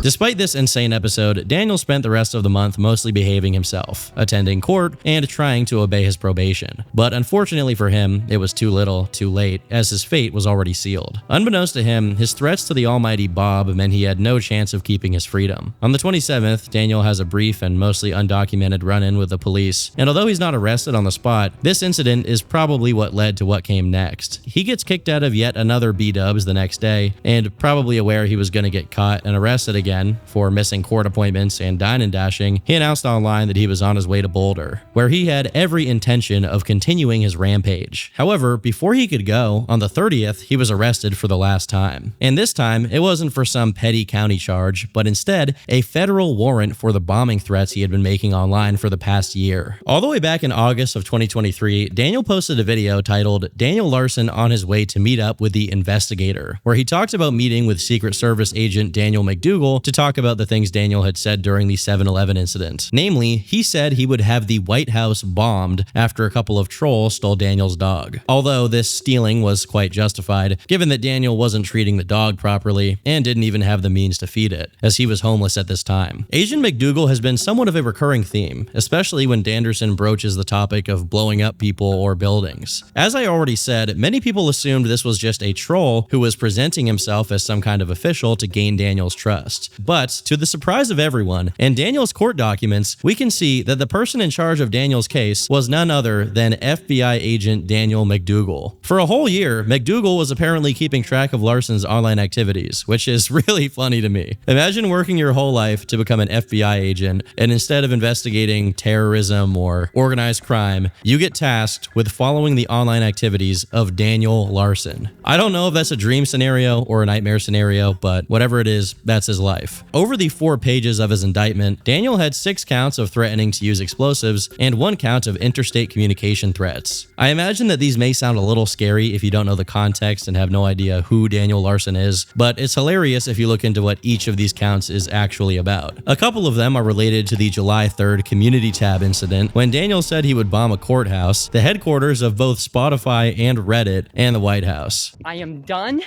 Despite this insane episode, Daniel spent the rest of the month mostly behaving himself, attending court, and trying to obey his probation. But unfortunately for him, it was too little, too late, as his fate was already sealed. Unbeknownst to him, his threats to the almighty Bob meant he had no chance of keeping his freedom. On the 27th, Daniel has a brief and mostly undocumented run-in with the police, and although he's not arrested on the spot, this incident is probably what led to what came next. He gets kicked out of yet another B-dubs the next day, and probably aware he was going to get caught and arrested again for missing court appointments and dine and dashing, he announced online that he was on his way to Boulder, where he had every intention of continuing his rampage. However, before he could go, on the 30th, he was arrested for the last time. And this time, it wasn't for some petty county charge, but instead, a federal warrant for the bombing threats he had been making online for the past year. All the way back in August of 2023, Daniel posted a video titled "Daniel Larson on his way to meet up with the investigator," where he talked about meeting with Secret Service agent Daniel McDougal to talk about the things Daniel had said during the 7-Eleven incident. Namely, he said he would have the White House bombed after a couple of trolls stole Daniel's dog. Although this stealing was quite justified, given that Daniel wasn't treating the dog properly and didn't even have the means to feed it, as he was homeless at this time. Agent McDougal has been somewhat of a recurring theme, especially when Danderson broaches the topic of blowing up people or buildings. As I already said, many people assumed this was just a troll who was presenting himself as some kind of official to gain Daniel's trust. But to the surprise of everyone, in Daniel's court documents, we can see that the person in charge of Daniel's case was none other than FBI agent Daniel McDougal. For a whole year, McDougal was apparently keeping track of Larson's online activities, which is really funny to me. Imagine working your whole life to become an FBI agent, and instead of investigating terrorism or organized crime, you get tasked with following the online activities of Daniel Larson. I don't know if that's a dream scenario or a nightmare scenario, but whatever it is, that's his life. Over the 4 pages of his indictment, Daniel had 6 counts of threatening to use explosives and 1 count of interstate communication threats. I imagine that these may sound a little scary if you don't know the context and have no idea who Daniel Larson is, but it's hilarious if you look into what each of these counts is actually about. A couple of them are related to the July 3rd Community Tab incident, when Daniel said he would bomb a courthouse, the headquarters of both Spotify and Reddit, and the White House. I am done,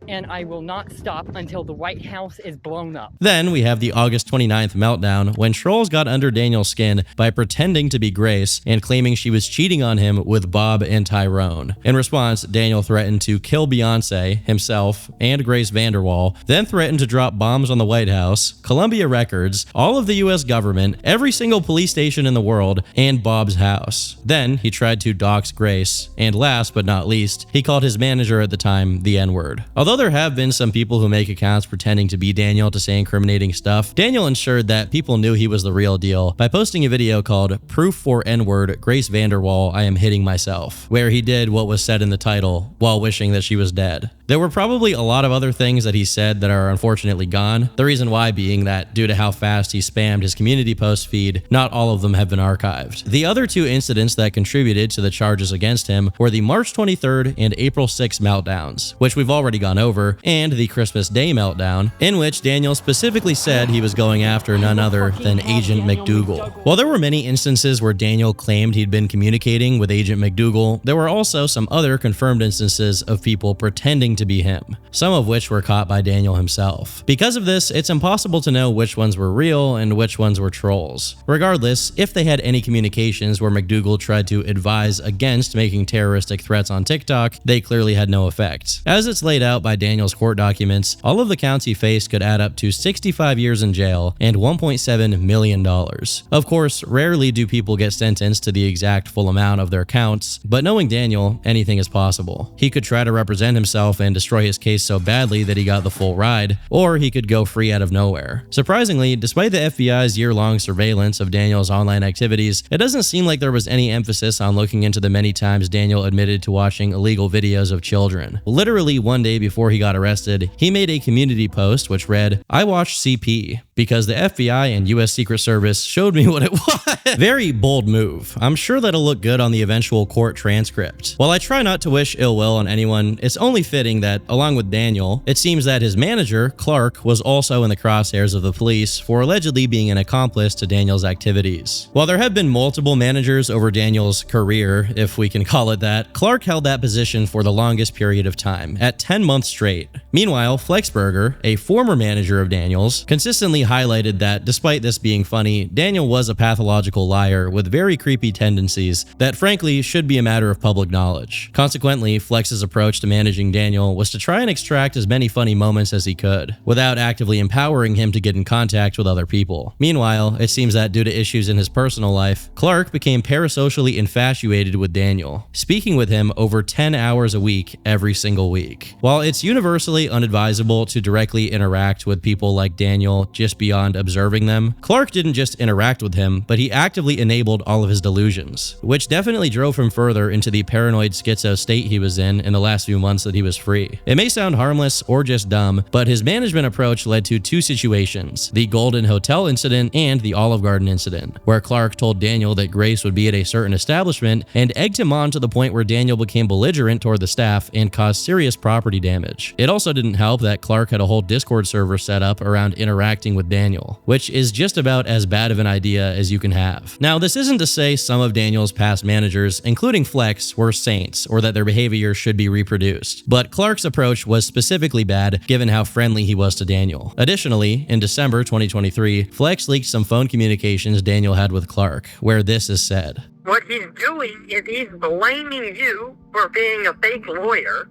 and I will not stop until the White House is blown up. Then we have the August 29th meltdown, when trolls got under Daniel's skin by pretending to be Grace and claiming she was cheating on him with Bob and Tyrone. In response, Daniel threatened to kill Beyonce, himself, and Grace Vanderwall, then threatened to drop bombs on the White House, Columbia Records, all of the US government, every single police station in the world, and Bob's house. Then he tried to dox Grace, and last but not least, he called his manager at the time the N-word. Although Although there have been some people who make accounts pretending to be Daniel to say incriminating stuff, Daniel ensured that people knew he was the real deal by posting a video called Proof for N-Word Grace Vanderwall I Am Hitting Myself, where he did what was said in the title while wishing that she was dead. There were probably a lot of other things that he said that are unfortunately gone, the reason why being that due to how fast he spammed his community post feed, not all of them have been archived. The other two incidents that contributed to the charges against him were the March 23rd and April 6th meltdowns, which we've already gone over, and the Christmas Day meltdown, in which Daniel specifically said he was going after none other than Agent McDougal. While there were many instances where Daniel claimed he'd been communicating with Agent McDougal, there were also some other confirmed instances of people pretending to be him, some of which were caught by Daniel himself. Because of this, it's impossible to know which ones were real and which ones were trolls. Regardless, if they had any communications where McDougal tried to advise against making terroristic threats on TikTok, they clearly had no effect. As it's laid out by Daniel's court documents, all of the counts he faced could add up to 65 years in jail and $1.7 million. Of course, rarely do people get sentenced to the exact full amount of their counts, but knowing Daniel, anything is possible. He could try to represent himself and destroy his case so badly that he got the full ride, or he could go free out of nowhere. Surprisingly, despite the FBI's year-long surveillance of Daniel's online activities, it doesn't seem like there was any emphasis on looking into the many times Daniel admitted to watching illegal videos of children. Literally one day before he got arrested, he made a community post which read, "I watched CP because the FBI and US Secret Service showed me what it was." Very bold move. I'm sure that'll look good on the eventual court transcript. While I try not to wish ill will on anyone, it's only fitting that, along with Daniel, it seems that his manager, Clark, was also in the crosshairs of the police for allegedly being an accomplice to Daniel's activities. While there have been multiple managers over Daniel's career, if we can call it that, Clark held that position for the longest period of time, at 10 months straight. Meanwhile, Flexberger, a former manager of Daniel's, consistently highlighted that despite this being funny, Daniel was a pathological liar with very creepy tendencies that frankly should be a matter of public knowledge. Consequently, Flex's approach to managing Daniel was to try and extract as many funny moments as he could, without actively empowering him to get in contact with other people. Meanwhile, it seems that due to issues in his personal life, Clark became parasocially infatuated with Daniel, speaking with him over 10 hours a week every single week. While it's universally unadvisable to directly interact with people like Daniel just beyond observing them, Clark didn't just interact with him, but he actively enabled all of his delusions, which definitely drove him further into the paranoid schizo state he was in the last few months that he was free. It may sound harmless or just dumb, but his management approach led to two situations: the Golden Hotel incident and the Olive Garden incident, where Clark told Daniel that Grace would be at a certain establishment and egged him on to the point where Daniel became belligerent toward the staff and caused serious property damage. It also didn't help that Clark had a whole Discord server set up around interacting with Daniel, which is just about as bad of an idea as you can have. Now, this isn't to say some of Daniel's past managers, including Flex, were saints or that their behavior should be reproduced, but Clark's approach was specifically bad given how friendly he was to Daniel. Additionally, in December 2023, Flex leaked some phone communications Daniel had with Clark, where this is said. What he's doing is he's blaming you for being a fake lawyer,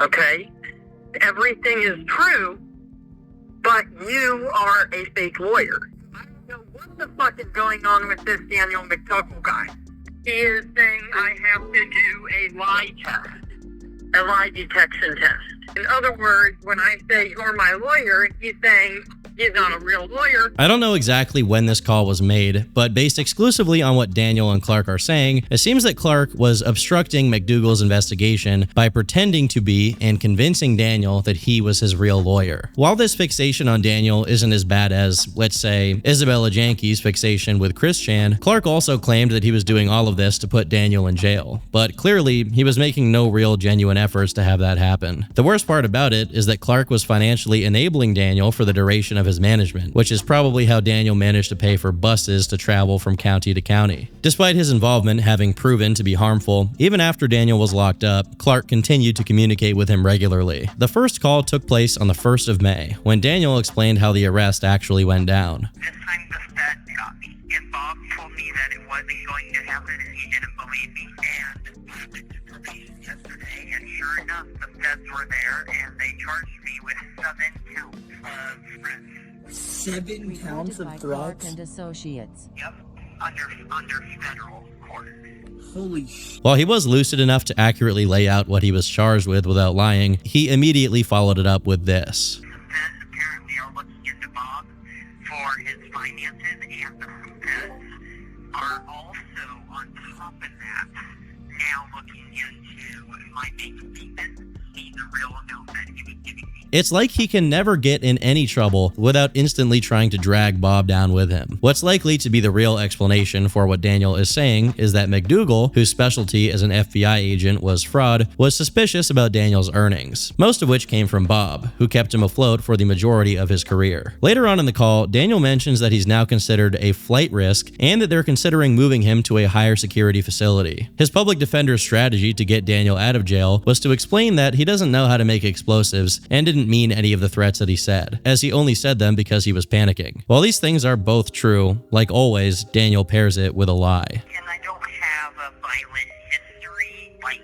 okay? Everything is true, but you are a fake lawyer. I don't know what the fuck is going on with this Daniel McTuckle guy. He is saying I have to do a lie test, a lie detection test. In other words, when I say you're my lawyer, he's saying he's not a real lawyer. I don't know exactly when this call was made, but based exclusively on what Daniel and Clark are saying, it seems that Clark was obstructing McDougal's investigation by pretending to be and convincing Daniel that he was his real lawyer. While this fixation on Daniel isn't as bad as, let's say, Isabella Janke's fixation with Chris Chan, Clark also claimed that he was doing all of this to put Daniel in jail, but clearly he was making no real genuine efforts to have that happen. The worst part about it is that Clark was financially enabling Daniel for the duration of his management, which is probably how Daniel managed to pay for buses to travel from county to county. Despite his involvement having proven to be harmful, even after Daniel was locked up, Clark continued to communicate with him regularly. The first call took place on the 1st of May, when Daniel explained how the arrest actually went down. This time the feds got me, and Bob told me that it wasn't going to happen and he didn't believe me, and I went to probation yesterday, and sure enough, the feds were there, and they charged me with 7 counts of threats. 7 counts of threats? And Associates. Yep, under federal court. Holy sh! While he was lucid enough to accurately lay out what he was charged with without lying, he immediately followed it up with this. Apparently are looking into Bob for his finances, and the feds are also on top of that now looking into my bank statement, see the real amount that he was giving me. It's like he can never get in any trouble without instantly trying to drag Bob down with him. What's likely to be the real explanation for what Daniel is saying is that McDougal, whose specialty as an FBI agent was fraud, was suspicious about Daniel's earnings, most of which came from Bob, who kept him afloat for the majority of his career. Later on in the call, Daniel mentions that he's now considered a flight risk and that they're considering moving him to a higher security facility. His public defender's strategy to get Daniel out of jail was to explain that he doesn't know how to make explosives and didn't mean any of the threats that he said, as he only said them because he was panicking. While these things are both true, like always, Daniel pairs it with a lie. And I don't have a violent history like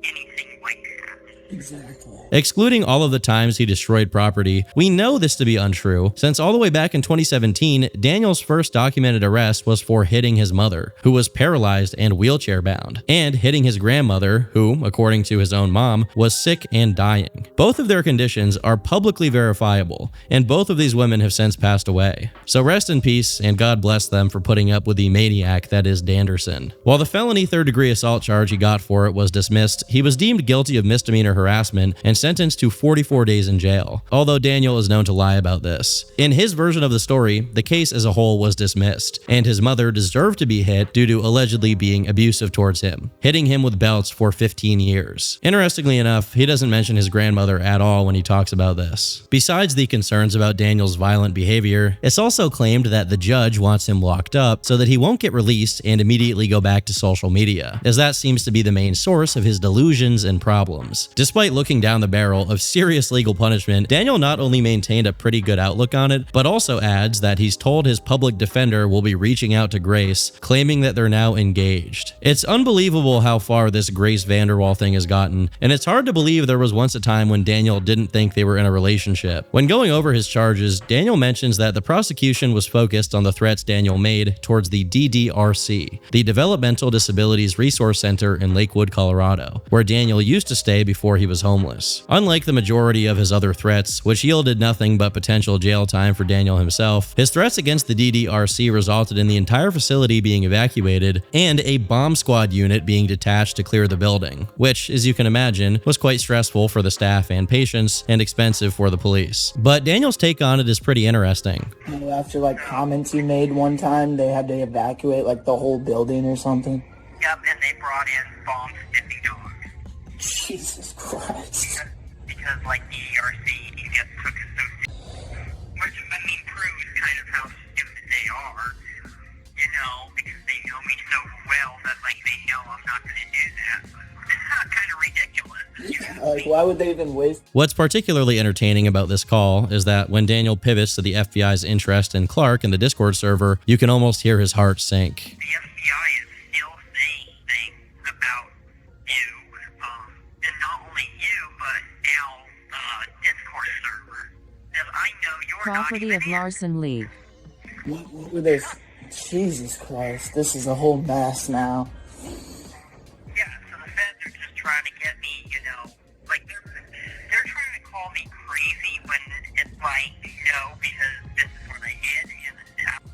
anything like that. Exactly. Excluding all of the times he destroyed property, we know this to be untrue, since all the way back in 2017, Daniel's first documented arrest was for hitting his mother, who was paralyzed and wheelchair-bound, and hitting his grandmother, who, according to his own mom, was sick and dying. Both of their conditions are publicly verifiable, and both of these women have since passed away. So rest in peace, and God bless them for putting up with the maniac that is Danderson. While the felony third-degree assault charge he got for it was dismissed, he was deemed guilty of misdemeanor harassment and sentenced to 44 days in jail, although Daniel is known to lie about this. In his version of the story, the case as a whole was dismissed, and his mother deserved to be hit due to allegedly being abusive towards him, hitting him with belts for 15 years. Interestingly enough, he doesn't mention his grandmother at all when he talks about this. Besides the concerns about Daniel's violent behavior, it's also claimed that the judge wants him locked up so that he won't get released and immediately go back to social media, as that seems to be the main source of his delusions and problems. Despite looking down the barrel of serious legal punishment, Daniel not only maintained a pretty good outlook on it, but also adds that he's told his public defender will be reaching out to Grace, claiming that they're now engaged. It's unbelievable how far this Grace Vanderwall thing has gotten, and it's hard to believe there was once a time when Daniel didn't think they were in a relationship. When going over his charges, Daniel mentions that the prosecution was focused on the threats Daniel made towards the DDRC, the Developmental Disabilities Resource Center in Lakewood, Colorado, where Daniel used to stay before he was homeless. Unlike the majority of his other threats, which yielded nothing but potential jail time for Daniel himself, his threats against the DDRC resulted in the entire facility being evacuated and a bomb squad unit being detached to clear the building, which, as you can imagine, was quite stressful for the staff and patients and expensive for the police. But Daniel's take on it is pretty interesting. After like comments he made one time, they had to evacuate like the whole building or something. Yep, and they brought in bomb sniffing dogs. Jesus Christ. Because like the ERC just took it so seriously. Which, I mean, proves kind of how stupid they are, you know, because they know me so well that like they know I'm not going to do that. But it's kind of ridiculous. Like, why would they even waste? What's particularly entertaining about this call is that when Daniel pivots to the FBI's interest in Clark in the Discord server, you can almost hear his heart sink. The FBI is still saying things about you, and not only you, but now the Discord server. As I know you're Property of Larson Lee. What were they? Jesus Christ, this is a whole mess now. Yeah, so the feds are just trying to get me, you know, like they're trying to call me crazy when it's like, no, because this is what I did, and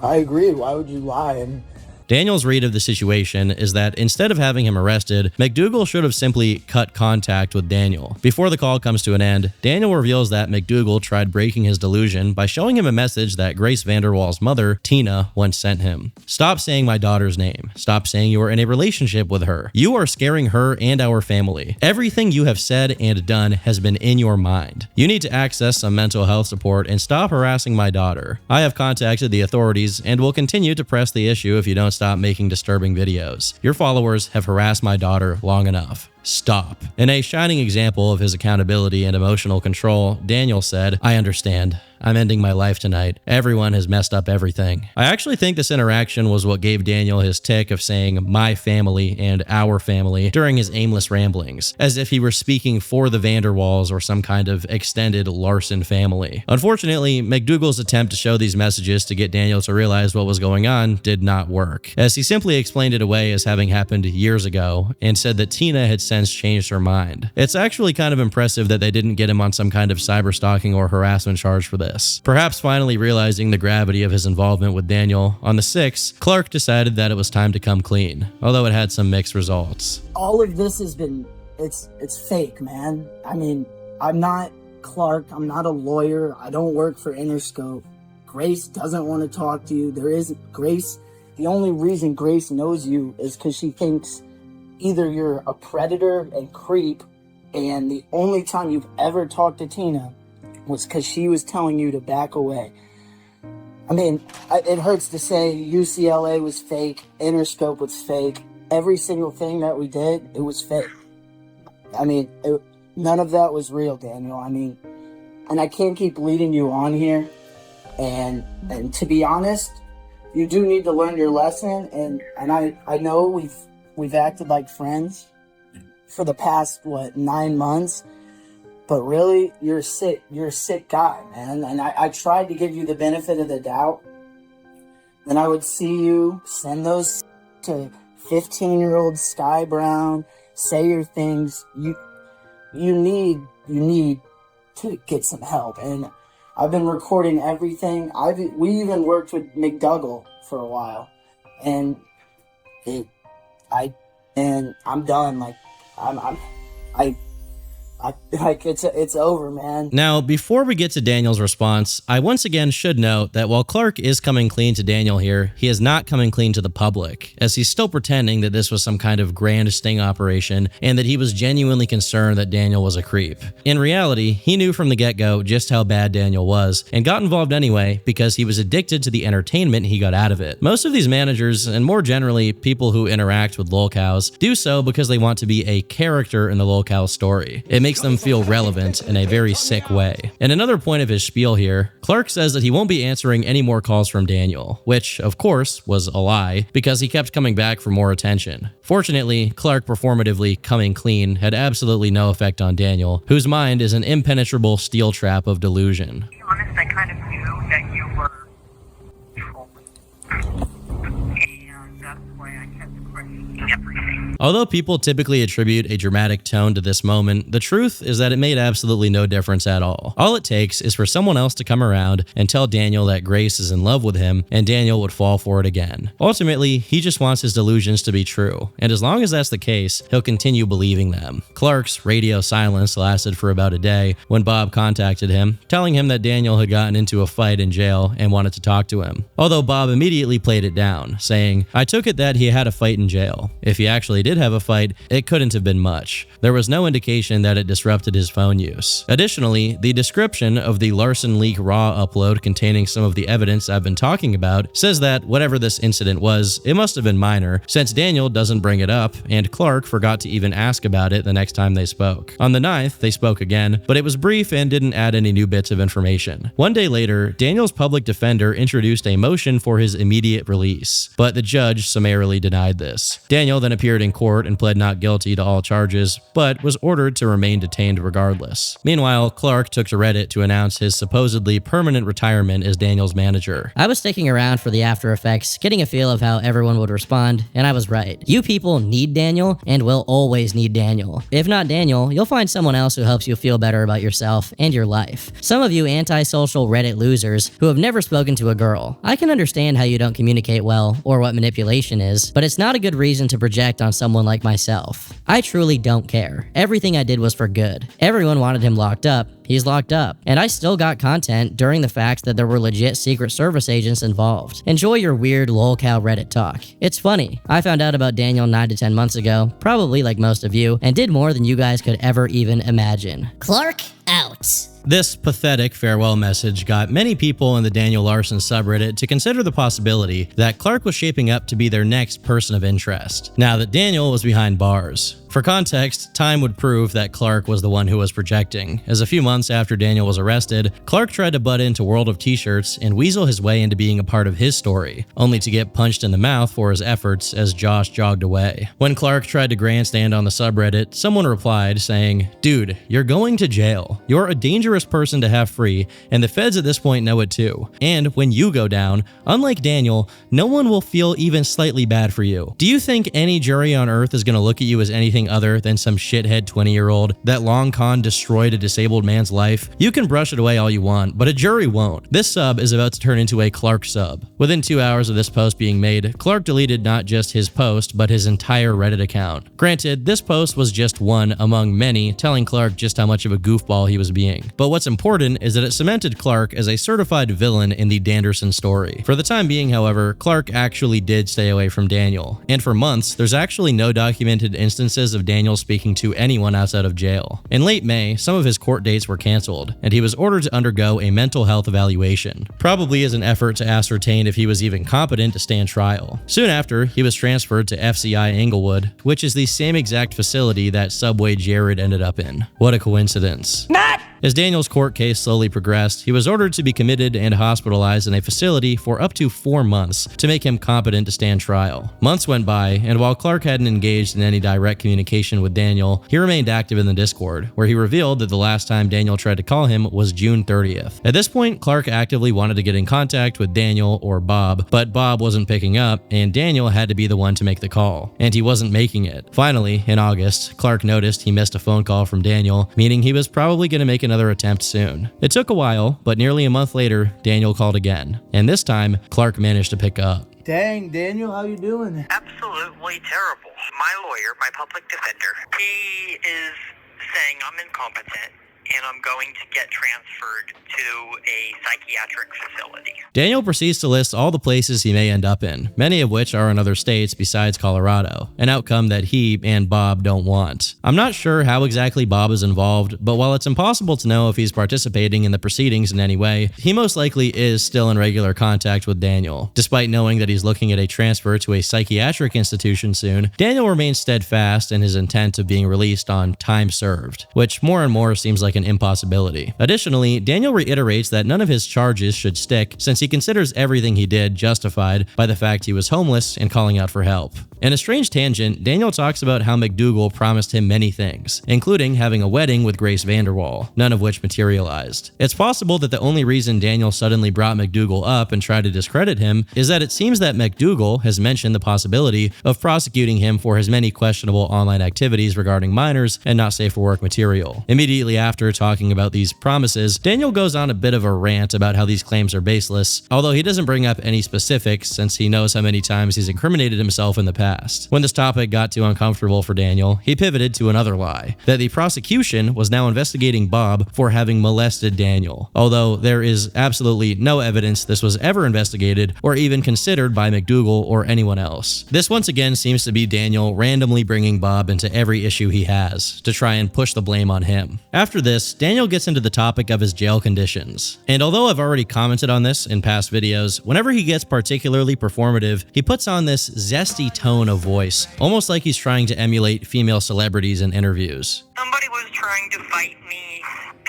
I agree. Why would you lie? And Daniel's read of the situation is that instead of having him arrested, McDougal should have simply cut contact with Daniel. Before the call comes to an end, Daniel reveals that McDougal tried breaking his delusion by showing him a message that Grace Vanderwall's mother, Tina, once sent him. Stop saying my daughter's name. Stop saying you are in a relationship with her. You are scaring her and our family. Everything you have said and done has been in your mind. You need to access some mental health support and stop harassing my daughter. I have contacted the authorities and will continue to press the issue if you don't stop making disturbing videos. Your followers have harassed my daughter long enough. stop. In a shining example of his accountability and emotional control, Daniel said, "I understand. I'm ending my life tonight. Everyone has messed up everything." I actually think this interaction was what gave Daniel his tick of saying "my family" and "our family" during his aimless ramblings, as if he were speaking for the Vanderwalls or some kind of extended Larson family. Unfortunately, McDougal's attempt to show these messages to get Daniel to realize what was going on did not work, as he simply explained it away as having happened years ago and said that Tina had since changed her mind. It's actually kind of impressive that they didn't get him on some kind of cyberstalking or harassment charge for this. Perhaps finally realizing the gravity of his involvement with Daniel, on the 6th, Clark decided that it was time to come clean, although it had some mixed results. All of this has been, it's fake, man. I mean, I'm not Clark, I'm not a lawyer, I don't work for Interscope. Grace doesn't want to talk to you. The only reason Grace knows you is because she thinks either you're a predator and creep, and the only time you've ever talked to Tina was because she was telling you to back away. I mean, it hurts to say UCLA was fake, Interscope was fake. Every single thing that we did, it was fake. I mean, none of that was real, Daniel. I mean, and I can't keep leading you on here. And to be honest, you do need to learn your lesson. And I know we've acted like friends for the past, 9 months. But really, you're a sick guy, man. And I tried to give you the benefit of the doubt. Then I would see you send those to 15-year-old Sky Brown, say your things. You need to get some help. And I've been recording everything. We even worked with McDougal for a while. And I'm done. It's over, man. Now, before we get to Daniel's response, I once again should note that while Clark is coming clean to Daniel here, he is not coming clean to the public, as he's still pretending that this was some kind of grand sting operation and that he was genuinely concerned that Daniel was a creep. In reality, he knew from the get-go just how bad Daniel was and got involved anyway because he was addicted to the entertainment he got out of it. Most of these managers, and more generally people who interact with lolcows, do so because they want to be a character in the lolcow story. It makes them feel relevant in a very sick way. And another point of his spiel here, Clark says that he won't be answering any more calls from Daniel, which, of course, was a lie, because he kept coming back for more attention. Fortunately, Clark performatively coming clean had absolutely no effect on Daniel, whose mind is an impenetrable steel trap of delusion. To be honest, I kind of knew that you were trolling. And that's why I kept questioning everything. Although people typically attribute a dramatic tone to this moment, the truth is that it made absolutely no difference at all. All it takes is for someone else to come around and tell Daniel that Grace is in love with him, and Daniel would fall for it again. Ultimately, he just wants his delusions to be true, and as long as that's the case, he'll continue believing them. Clark's radio silence lasted for about a day when Bob contacted him, telling him that Daniel had gotten into a fight in jail and wanted to talk to him. Although Bob immediately played it down, saying, "I took it that he had a fight in jail. If he actually did have a fight, it couldn't have been much. There was no indication that it disrupted his phone use." Additionally, the description of the Larson leak raw upload containing some of the evidence I've been talking about says that whatever this incident was, it must have been minor, since Daniel doesn't bring it up, and Clark forgot to even ask about it the next time they spoke. On the 9th, they spoke again, but it was brief and didn't add any new bits of information. One day later, Daniel's public defender introduced a motion for his immediate release, but the judge summarily denied this. Daniel then appeared in court and pled not guilty to all charges, but was ordered to remain detained regardless. Meanwhile, Clark took to Reddit to announce his supposedly permanent retirement as Daniel's manager. "I was sticking around for the after effects, getting a feel of how everyone would respond, and I was right. You people need Daniel, and will always need Daniel. If not Daniel, you'll find someone else who helps you feel better about yourself and your life. Some of you antisocial Reddit losers who have never spoken to a girl. I can understand how you don't communicate well, or what manipulation is, but it's not a good reason to project on someone like myself. I truly don't care. Everything I did was for good. Everyone wanted him locked up. He's locked up. And I still got content during the fact that there were legit Secret Service agents involved. Enjoy your weird lolcow Reddit talk. It's funny. I found out about Daniel 9 to 10 months ago, probably like most of you, and did more than you guys could ever even imagine." Clark out. This pathetic farewell message got many people in the Daniel Larson subreddit to consider the possibility that Clark was shaping up to be their next person of interest, now that Daniel was behind bars. For context, time would prove that Clark was the one who was projecting, as a few months after Daniel was arrested, Clark tried to butt into World of T-Shirts and weasel his way into being a part of his story, only to get punched in the mouth for his efforts as Josh jogged away. When Clark tried to grandstand on the subreddit, someone replied saying, "Dude, you're going to jail. You're a dangerous person to have free, and the feds at this point know it too. And when you go down, unlike Daniel, no one will feel even slightly bad for you. Do you think any jury on earth is going to look at you as anything other than some shithead 20-year-old that long con destroyed a disabled man's life? You can brush it away all you want, but a jury won't." This sub is about to turn into a Clark sub. Within 2 hours of this post being made, Clark deleted not just his post, but his entire Reddit account. Granted, this post was just one among many telling Clark just how much of a goofball he was being. But what's important is that it cemented Clark as a certified villain in the Danderson story. For the time being, however, Clark actually did stay away from Daniel. And for months, there's actually no documented instances of Daniel speaking to anyone outside of jail. In late May, some of his court dates were canceled, and he was ordered to undergo a mental health evaluation, probably as an effort to ascertain if he was even competent to stand trial. Soon after, he was transferred to FCI Inglewood, which is the same exact facility that Subway Jared ended up in. What a coincidence. As Daniel's court case slowly progressed, he was ordered to be committed and hospitalized in a facility for up to 4 months to make him competent to stand trial. Months went by, and while Clark hadn't engaged in any direct communication with Daniel, he remained active in the Discord, where he revealed that the last time Daniel tried to call him was June 30th. At this point, Clark actively wanted to get in contact with Daniel or Bob, but Bob wasn't picking up, and Daniel had to be the one to make the call, and he wasn't making it. Finally, in August, Clark noticed he missed a phone call from Daniel, meaning he was probably going to make another attempt soon. It took a while, but nearly a month later, Daniel called again, and this time, Clark managed to pick up. Dang, Daniel, how you doing? Absolutely terrible. My lawyer, my public defender, he is saying I'm incompetent and I'm going to get transferred to a psychiatric facility. Daniel proceeds to list all the places he may end up in, many of which are in other states besides Colorado, an outcome that he and Bob don't want. I'm not sure how exactly Bob is involved, but while it's impossible to know if he's participating in the proceedings in any way, he most likely is still in regular contact with Daniel. Despite knowing that he's looking at a transfer to a psychiatric institution soon, Daniel remains steadfast in his intent of being released on time served, which more and more seems like an impossibility. Additionally, Daniel reiterates that none of his charges should stick since he considers everything he did justified by the fact he was homeless and calling out for help. In a strange tangent, Daniel talks about how McDougal promised him many things, including having a wedding with Grace Vanderwall, none of which materialized. It's possible that the only reason Daniel suddenly brought McDougal up and tried to discredit him is that it seems that McDougal has mentioned the possibility of prosecuting him for his many questionable online activities regarding minors and not safe for work material. Immediately after talking about these promises, Daniel goes on a bit of a rant about how these claims are baseless, although he doesn't bring up any specifics since he knows how many times he's incriminated himself in the past. When this topic got too uncomfortable for Daniel, he pivoted to another lie, that the prosecution was now investigating Bob for having molested Daniel, although there is absolutely no evidence this was ever investigated or even considered by McDougal or anyone else. This once again seems to be Daniel randomly bringing Bob into every issue he has to try and push the blame on him. After this, Daniel gets into the topic of his jail conditions. And although I've already commented on this in past videos, whenever he gets particularly performative, he puts on this zesty tone of voice, almost like he's trying to emulate female celebrities in interviews. Somebody was trying to fight me.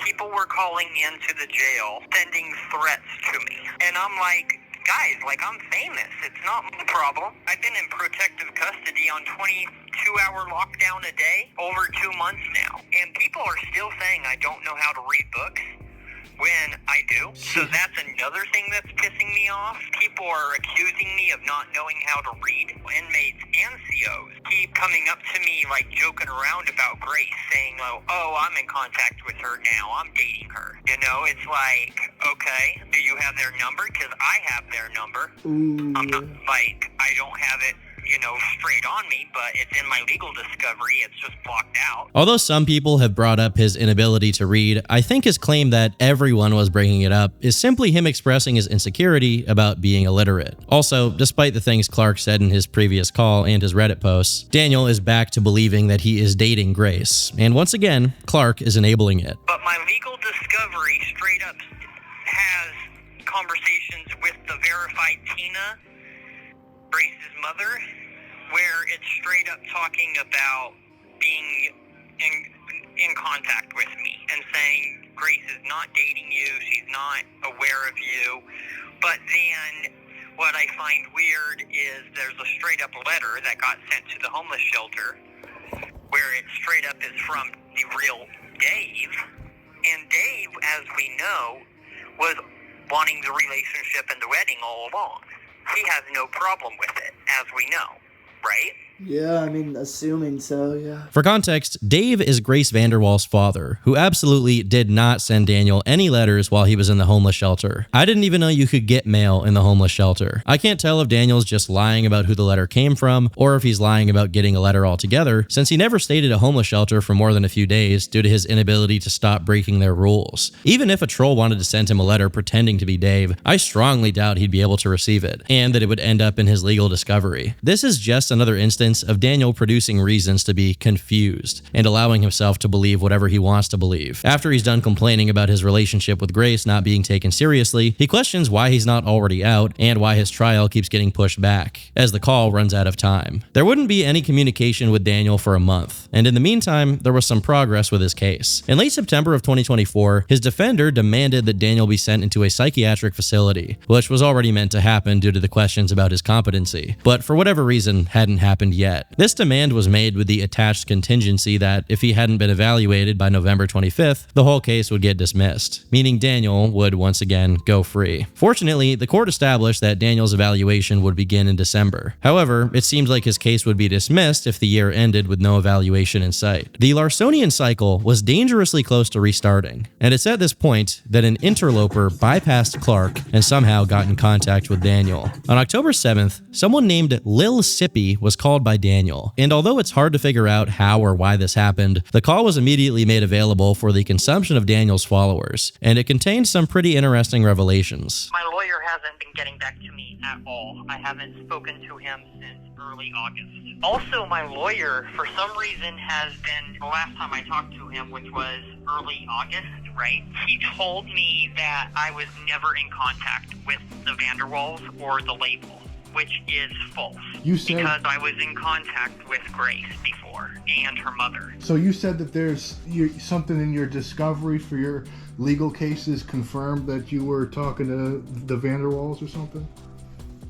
People were calling into the jail, sending threats to me. And I'm like, guys, I'm famous. It's not my problem. I've been in protective custody on 22-hour lockdown a day over 2 months now. And people are still saying I don't know how to read books when I do. So that's another thing that's pissing me off. People are accusing me of not knowing how to read. Inmates and COs keep coming up to me joking around about Grace, saying, oh, I'm in contact with her now. I'm dating her. It's like, okay, do you have their number? Because I have their number. I'm not, I don't have it straight on me, but it's in my legal discovery. It's just blocked out. Although some people have brought up his inability to read, I think his claim that everyone was bringing it up is simply him expressing his insecurity about being illiterate. Also, despite the things Clark said in his previous call and his Reddit posts, Daniel is back to believing that he is dating Grace. And once again, Clark is enabling it. But my legal discovery straight up has conversations with the verified Tina, Grace's mother, where it's straight up talking about being in contact with me and saying Grace is not dating you, she's not aware of you. But then what I find weird is there's a straight up letter that got sent to the homeless shelter where it straight up is from the real Dave. And Dave, as we know, was wanting the relationship and the wedding all along. He has no problem with it, as we know, right? Yeah, I mean, assuming so, yeah. For context, Dave is Grace VanderWaal's father, who absolutely did not send Daniel any letters while he was in the homeless shelter. I didn't even know you could get mail in the homeless shelter. I can't tell if Daniel's just lying about who the letter came from, or if he's lying about getting a letter altogether, since he never stayed at a homeless shelter for more than a few days due to his inability to stop breaking their rules. Even if a troll wanted to send him a letter pretending to be Dave, I strongly doubt he'd be able to receive it, and that it would end up in his legal discovery. This is just another instance of Daniel producing reasons to be confused and allowing himself to believe whatever he wants to believe. After he's done complaining about his relationship with Grace not being taken seriously, he questions why he's not already out and why his trial keeps getting pushed back, as the call runs out of time. There wouldn't be any communication with Daniel for a month, and in the meantime, there was some progress with his case. In late September of 2024, his defender demanded that Daniel be sent into a psychiatric facility, which was already meant to happen due to the questions about his competency, but for whatever reason hadn't happened yet. This demand was made with the attached contingency that if he hadn't been evaluated by November 25th, the whole case would get dismissed, meaning Daniel would once again go free. Fortunately, the court established that Daniel's evaluation would begin in December. However, it seemed like his case would be dismissed if the year ended with no evaluation in sight. The Larsonian cycle was dangerously close to restarting, and it's at this point that an interloper bypassed Clark and somehow got in contact with Daniel. On October 7th, someone named Lil Sippy was called by Daniel, and although it's hard to figure out how or why this happened, the call was immediately made available for the consumption of Daniel's followers, and it contained some pretty interesting revelations. My lawyer hasn't been getting back to me at all. I haven't spoken to him since early August. Also, my lawyer, for some reason, has been, the last time I talked to him, which was early August, right? He told me that I was never in contact with the VanderWaals or the label, which is false. You said, because I was in contact with Grace before and her mother. So you said that there's something in your discovery for your legal cases confirmed that you were talking to the VanderWaals or something?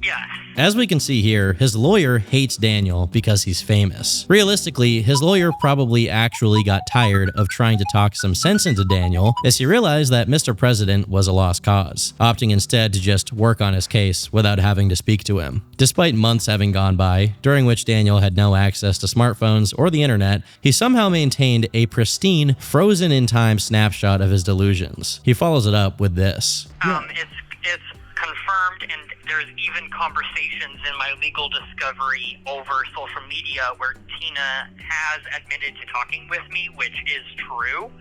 Yes. As we can see here, his lawyer hates Daniel because he's famous. Realistically, his lawyer probably actually got tired of trying to talk some sense into Daniel as he realized that Mr. President was a lost cause, opting instead to just work on his case without having to speak to him. Despite months having gone by, during which Daniel had no access to smartphones or the internet, he somehow maintained a pristine, frozen-in-time snapshot of his delusions. He follows it up with this. It's confirmed, and there's even conversations in my legal discovery over social media where Tina has admitted to talking with me, which is true,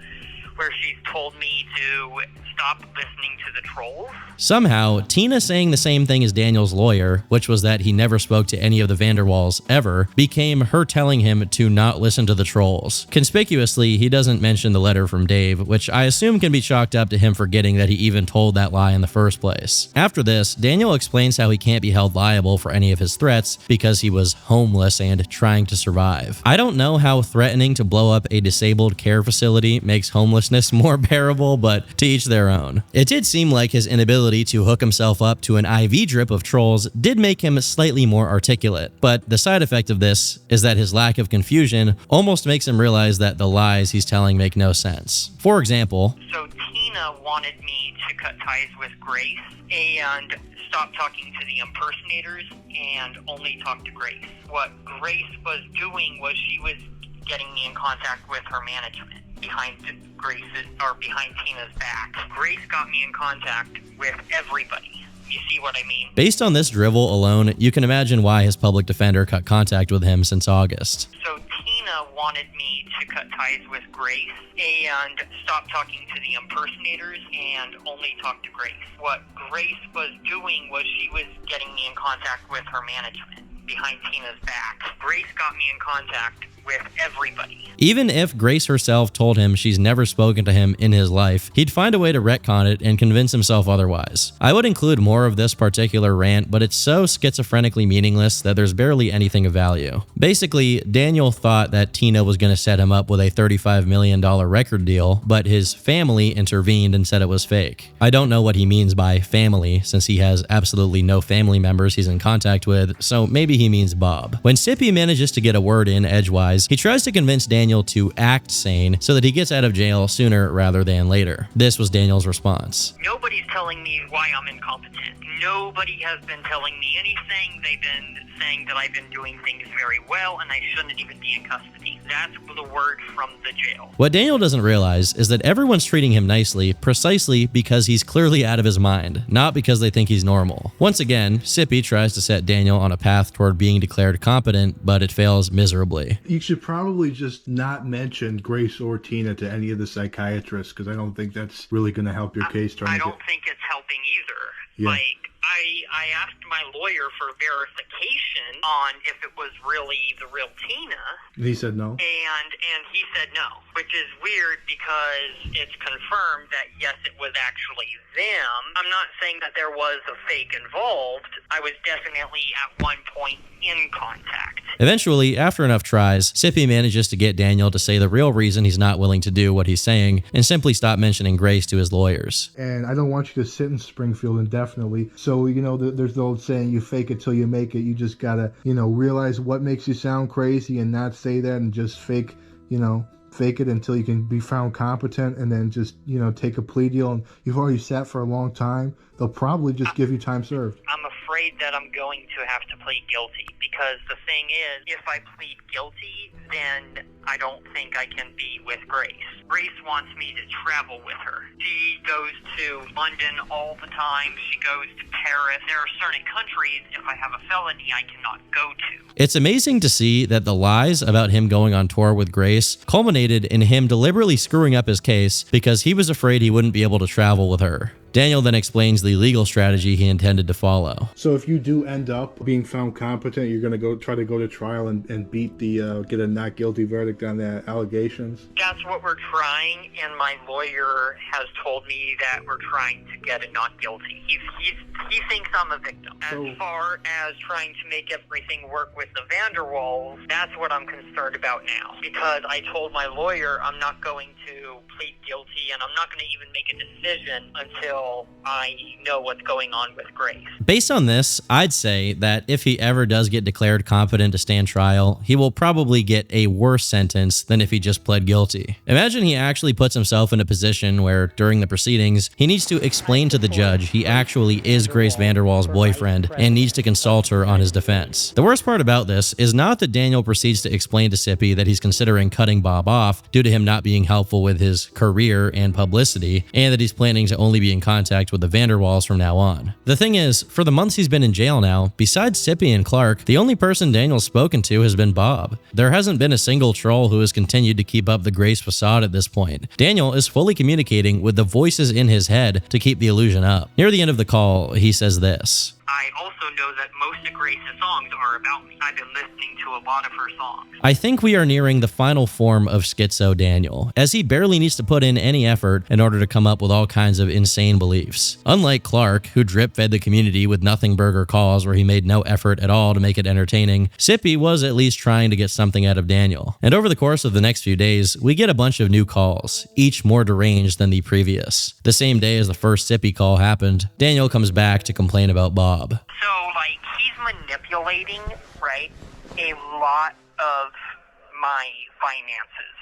where she's told me to stop listening to the trolls. Somehow, Tina saying the same thing as Daniel's lawyer, which was that he never spoke to any of the VanderWaals ever, became her telling him to not listen to the trolls. Conspicuously, he doesn't mention the letter from Dave, which I assume can be chalked up to him forgetting that he even told that lie in the first place. After this, Daniel explains how he can't be held liable for any of his threats because he was homeless and trying to survive. I don't know how threatening to blow up a disabled care facility makes homelessness more bearable, but to each their own. It did seem like his inability to hook himself up to an IV drip of trolls did make him slightly more articulate, but the side effect of this is that his lack of confusion almost makes him realize that the lies he's telling make no sense. For example, so Tina wanted me to cut ties with Grace and stop talking to the impersonators and only talk to Grace. What Grace was doing was she was getting me in contact with her management behind Tina's back. Grace got me in contact with everybody. You see what I mean? Based on this drivel alone, you can imagine why his public defender cut contact with him since August. So Tina wanted me to cut ties with Grace and stop talking to the impersonators and only talk to Grace. What Grace was doing was she was getting me in contact with her management behind Tina's back. Grace got me in contact with everybody. Even if Grace herself told him she's never spoken to him in his life, he'd find a way to retcon it and convince himself otherwise. I would include more of this particular rant, but it's so schizophrenically meaningless that there's barely anything of value. Basically, Daniel thought that Tina was going to set him up with a $35 million record deal, but his family intervened and said it was fake. I don't know what he means by family, since he has absolutely no family members he's in contact with, so maybe he means Bob. When Sippy manages to get a word in edgewise, he tries to convince Daniel to act sane so that he gets out of jail sooner rather than later. This was Daniel's response. Nobody's telling me why I'm incompetent. Nobody has been telling me anything. They've been saying that I've been doing things very well and I shouldn't even be in custody. That's the word from the jail. What Daniel doesn't realize is that everyone's treating him nicely precisely because he's clearly out of his mind, not because they think he's normal. Once again, Sippy tries to set Daniel on a path toward being declared competent, but it fails miserably. You should probably just not mention Grace or Tina to any of the psychiatrists, because I don't think that's really going to help your case. I don't think it's helping either. Yeah. I asked my lawyer for verification on if it was really the real Tina. And he said no. And he said no, which is weird because it's confirmed that yes, it was actually them. I'm not saying that there was a fake involved. I was definitely at one point in contact. Eventually, after enough tries, Sippy manages to get Daniel to say the real reason he's not willing to do what he's saying and simply stop mentioning Grace to his lawyers. And I don't want you to sit in Springfield indefinitely. So, there's the old saying, you fake it till you make it. You just gotta, realize what makes you sound crazy and not say that and just fake it until you can be found competent, and then just, take a plea deal. And you've already sat for a long time. They'll probably just give you time served. I'm afraid that I'm going to have to plead guilty, because the thing is, if I plead guilty, then I don't think I can be with Grace. Grace wants me to travel with her. She goes to London all the time. She goes to Paris. There are certain countries, if I have a felony, I cannot go to. It's amazing to see that the lies about him going on tour with Grace culminated in him deliberately screwing up his case because he was afraid he wouldn't be able to travel with her. Daniel then explains the legal strategy he intended to follow. So if you do end up being found competent, you're going to try to go to trial and beat get a not guilty verdict on the allegations? That's what we're trying, and my lawyer has told me that we're trying to get a not guilty. He thinks I'm a victim. As far as trying to make everything work with the Vanderwalls, that's what I'm concerned about now. Because I told my lawyer I'm not going to plead guilty, and I'm not going to even make a decision until I know what's going on with Grace. Based on this, I'd say that if he ever does get declared competent to stand trial, he will probably get a worse sentence than if he just pled guilty. Imagine he actually puts himself in a position where, during the proceedings, he needs to explain to the judge he actually is Grace Vanderwall's boyfriend and needs to consult her on his defense. The worst part about this is not that Daniel proceeds to explain to Sippy that he's considering cutting Bob off due to him not being helpful with his career and publicity, and that he's planning to only be in contact with the Vanderwalls from now on. The thing is, for the months he's been in jail now, besides Sippy and Clark, the only person Daniel's spoken to has been Bob. There hasn't been a single troll who has continued to keep up the Grace facade at this point. Daniel is fully communicating with the voices in his head to keep the illusion up. Near the end of the call, he says this. I also know that most of Grace's songs are about me. I've been listening to a lot of her songs. I think we are nearing the final form of Schizo Daniel, as he barely needs to put in any effort in order to come up with all kinds of insane beliefs. Unlike Clark, who drip-fed the community with nothing burger calls where he made no effort at all to make it entertaining, Sippy was at least trying to get something out of Daniel. And over the course of the next few days, we get a bunch of new calls, each more deranged than the previous. The same day as the first Sippy call happened, Daniel comes back to complain about Bob. So, he's manipulating, right, a lot of my finances,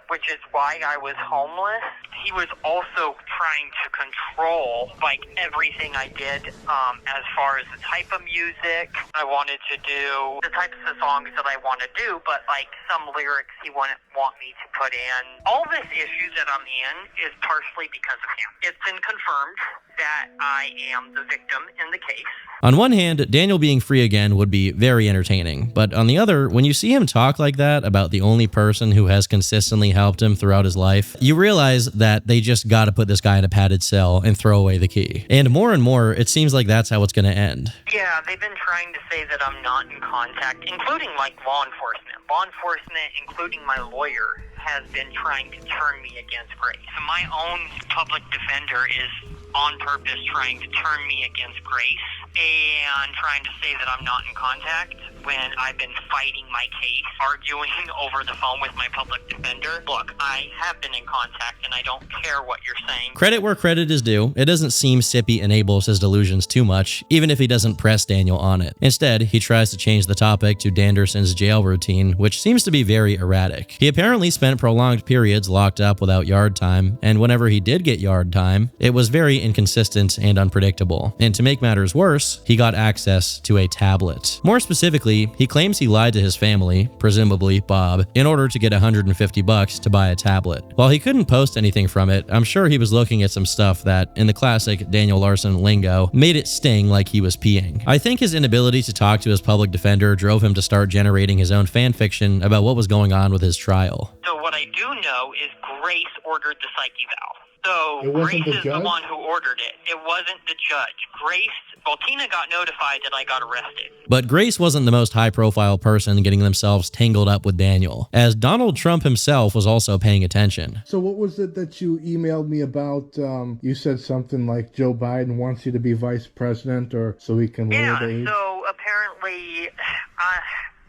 which is why I was homeless. He was also trying to control, everything I did, as far as the type of music I wanted to do, the types of songs that I want to do, but, some lyrics he wouldn't want me to put in. All this issue that I'm in is partially because of him. It's been confirmed that I am the victim in the case. On one hand, Daniel being free again would be very entertaining, but on the other, when you see him talk like that about the only person who has consistently helped him throughout his life, you realize that they just gotta put this guy in a padded cell and throw away the key. And more, it seems like that's how it's gonna end. Yeah, they've been trying to say that I'm not in contact, including like law enforcement. Law enforcement, including my lawyer, has been trying to turn me against Grace. So my own public defender is on purpose trying to turn me against Grace and trying to say that I'm not in contact when I've been fighting my case, arguing over the phone with my public defender. Look, I have been in contact and I don't care what you're saying. Credit where credit is due. It doesn't seem Sippy enables his delusions too much, even if he doesn't press Daniel on it. Instead, he tries to change the topic to Danderson's jail routine, which seems to be very erratic. He apparently spent prolonged periods locked up without yard time, and whenever he did get yard time, it was very inconsistent and unpredictable. And to make matters worse, he got access to a tablet. More specifically, he claims he lied to his family, presumably Bob, in order to get $150 to buy a tablet. While he couldn't post anything from it, I'm sure he was looking at some stuff that, in the classic Daniel Larson lingo, made it sting like he was peeing. I think his inability to talk to his public defender drove him to start generating his own fan fiction about what was going on with his trial. So what I do know is Grace ordered the psych eval. So wasn't Grace the is judge? the one who ordered it. It wasn't the judge. Grace, well, Tina got notified that I got arrested. But Grace wasn't the most high-profile person getting themselves tangled up with Daniel, as Donald Trump himself was also paying attention. So what was it that you emailed me about? You said something like Joe Biden wants you to be vice president, or so he can lower the age? So apparently,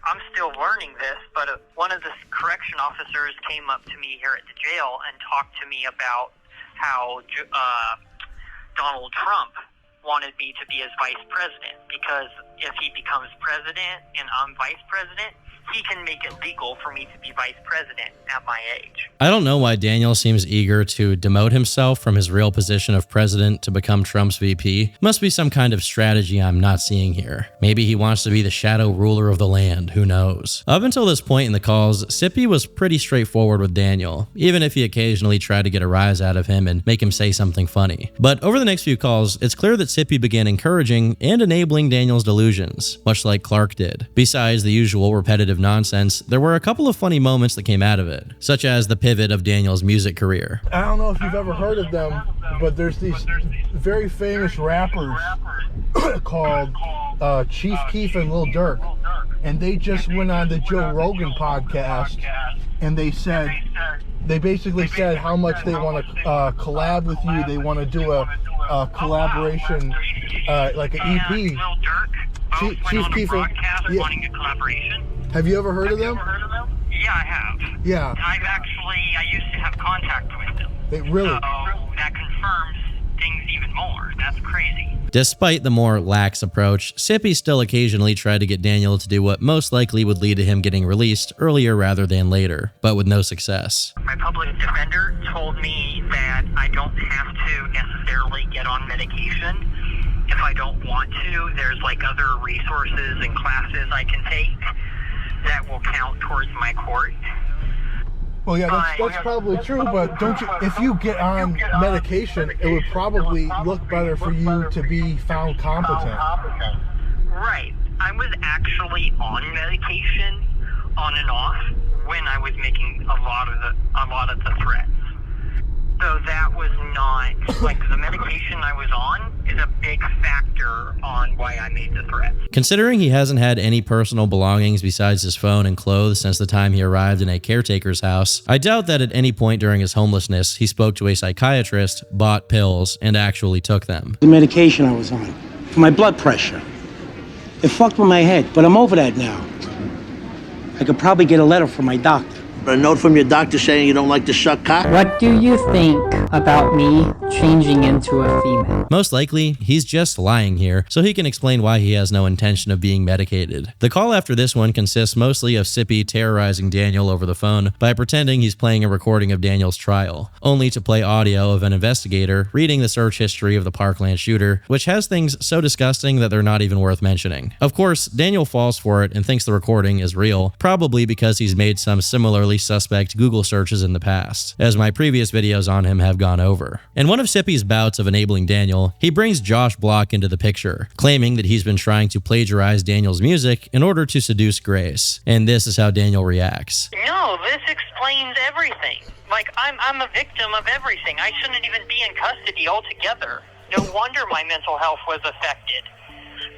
I'm still learning this, but one of the correction officers came up to me here at the jail and talked to me about how Donald Trump wanted me to be his vice president, because if he becomes president and I'm vice president, he can make it legal for me to be vice president at my age. I don't know why Daniel seems eager to demote himself from his real position of president to become Trump's VP. Must be some kind of strategy I'm not seeing here. Maybe he wants to be the shadow ruler of the land, who knows. Up until this point in the calls, Sippy was pretty straightforward with Daniel, even if he occasionally tried to get a rise out of him and make him say something funny. But over the next few calls, it's clear that Sippy began encouraging and enabling Daniel's delusions, much like Clark did. Besides the usual repetitive nonsense, there were a couple of funny moments that came out of it, such as the pivot of Daniel's music career. I don't know if you've ever heard of them, but there's these very famous rappers called Chief Keef and Lil Durk, and they just went on the Joe Rogan podcast, and they basically said how much they want to collab with you. They want to do a collaboration, like an EP. Chief Keef and wanting a collaboration. Have you ever heard of them? Yeah, I have. Yeah. I used to have contact with them. Really? So that confirms things even more. That's crazy. Despite the more lax approach, Sippy still occasionally tried to get Daniel to do what most likely would lead to him getting released earlier rather than later, but with no success. My public defender told me that I don't have to necessarily get on medication. If I don't want to, there's like other resources and classes I can take that will count towards my court. Well, yeah, that's probably true, but don't you? If you get on medication, it would probably look better for you to be found competent. Right. I was actually on medication, on and off, when I was making a lot of the threats. So that was not, like, the medication I was on is a big factor on why I made the threat. Considering he hasn't had any personal belongings besides his phone and clothes since the time he arrived in a caretaker's house, I doubt that at any point during his homelessness he spoke to a psychiatrist, bought pills, and actually took them. The medication I was on for my blood pressure. It fucked with my head, but I'm over that now. I could probably get a letter from my doctor. A note from your doctor saying you don't like to suck cock? What do you think about me changing into a female? Most likely, he's just lying here, so he can explain why he has no intention of being medicated. The call after this one consists mostly of Sippy terrorizing Daniel over the phone by pretending he's playing a recording of Daniel's trial, only to play audio of an investigator reading the search history of the Parkland shooter, which has things so disgusting that they're not even worth mentioning. Of course, Daniel falls for it and thinks the recording is real, probably because he's made some similarly potentially suspect Google searches in the past, as my previous videos on him have gone over. In one of Sippy's bouts of enabling Daniel, he brings Josh Block into the picture, claiming that he's been trying to plagiarize Daniel's music in order to seduce Grace. And this is how Daniel reacts. No, this explains everything. Like, I'm a victim of everything. I shouldn't even be in custody altogether. No wonder my mental health was affected.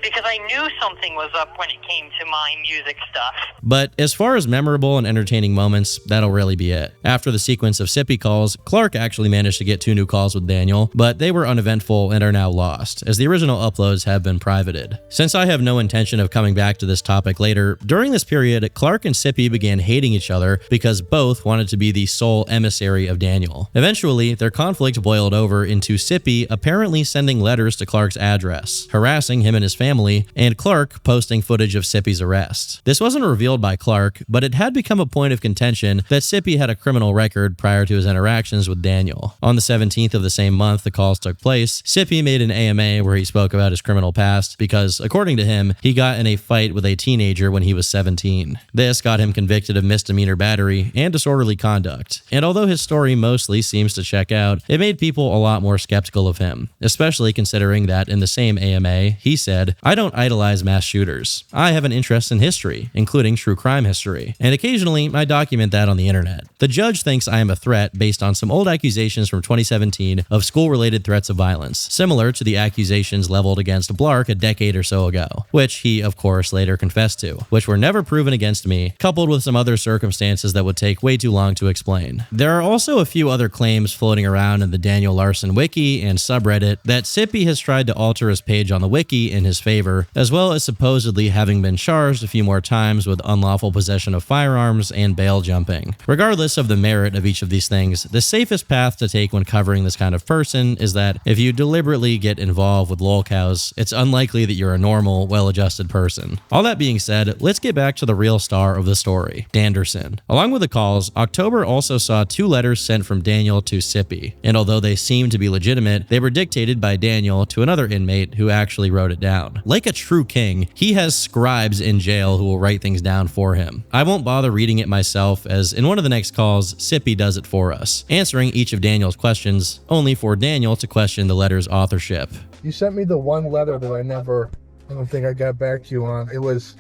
Because I knew something was up when it came to my music stuff. But as far as memorable and entertaining moments, that'll really be it. After the sequence of Sippy calls, Clark actually managed to get 2 new calls with Daniel, but they were uneventful and are now lost, as the original uploads have been privated. Since I have no intention of coming back to this topic later, during this period, Clark and Sippy began hating each other because both wanted to be the sole emissary of Daniel. Eventually, their conflict boiled over into Sippy apparently sending letters to Clark's address, harassing him and his family, and Clark posting footage of Sippy's arrest. This wasn't revealed by Clark, but it had become a point of contention that Sippy had a criminal record prior to his interactions with Daniel. On the 17th of the same month the calls took place, Sippy made an AMA where he spoke about his criminal past because, according to him, he got in a fight with a teenager when he was 17. This got him convicted of misdemeanor battery and disorderly conduct, and although his story mostly seems to check out, it made people a lot more skeptical of him, especially considering that in the same AMA, he said, "I don't idolize mass shooters. I have an interest in history, including true crime history, and occasionally I document that on the internet. The judge thinks I am a threat based on some old accusations from 2017 of school-related threats of violence, similar to the accusations leveled against Blark a decade or so ago, which he, of course, later confessed to, which were never proven against me, coupled with some other circumstances that would take way too long to explain." There are also a few other claims floating around in the Daniel Larson wiki and subreddit that Sippy has tried to alter his page on the wiki in his favor, as well as supposedly having been charged a few more times with unlawful possession of firearms and bail jumping. Regardless of the merit of each of these things, the safest path to take when covering this kind of person is that if you deliberately get involved with lolcows, it's unlikely that you're a normal, well-adjusted person. All that being said, let's get back to the real star of the story, Danderson. Along with the calls, October also saw 2 letters sent from Daniel to Sippy, and although they seemed to be legitimate, they were dictated by Daniel to another inmate who actually wrote it down. Like a true king, he has scribes in jail who will write things down for him. I won't bother reading it myself, as in one of the next calls, Sippy does it for us, answering each of Daniel's questions, only for Daniel to question the letter's authorship. You sent me the one letter that I don't think I got back to you on. It was,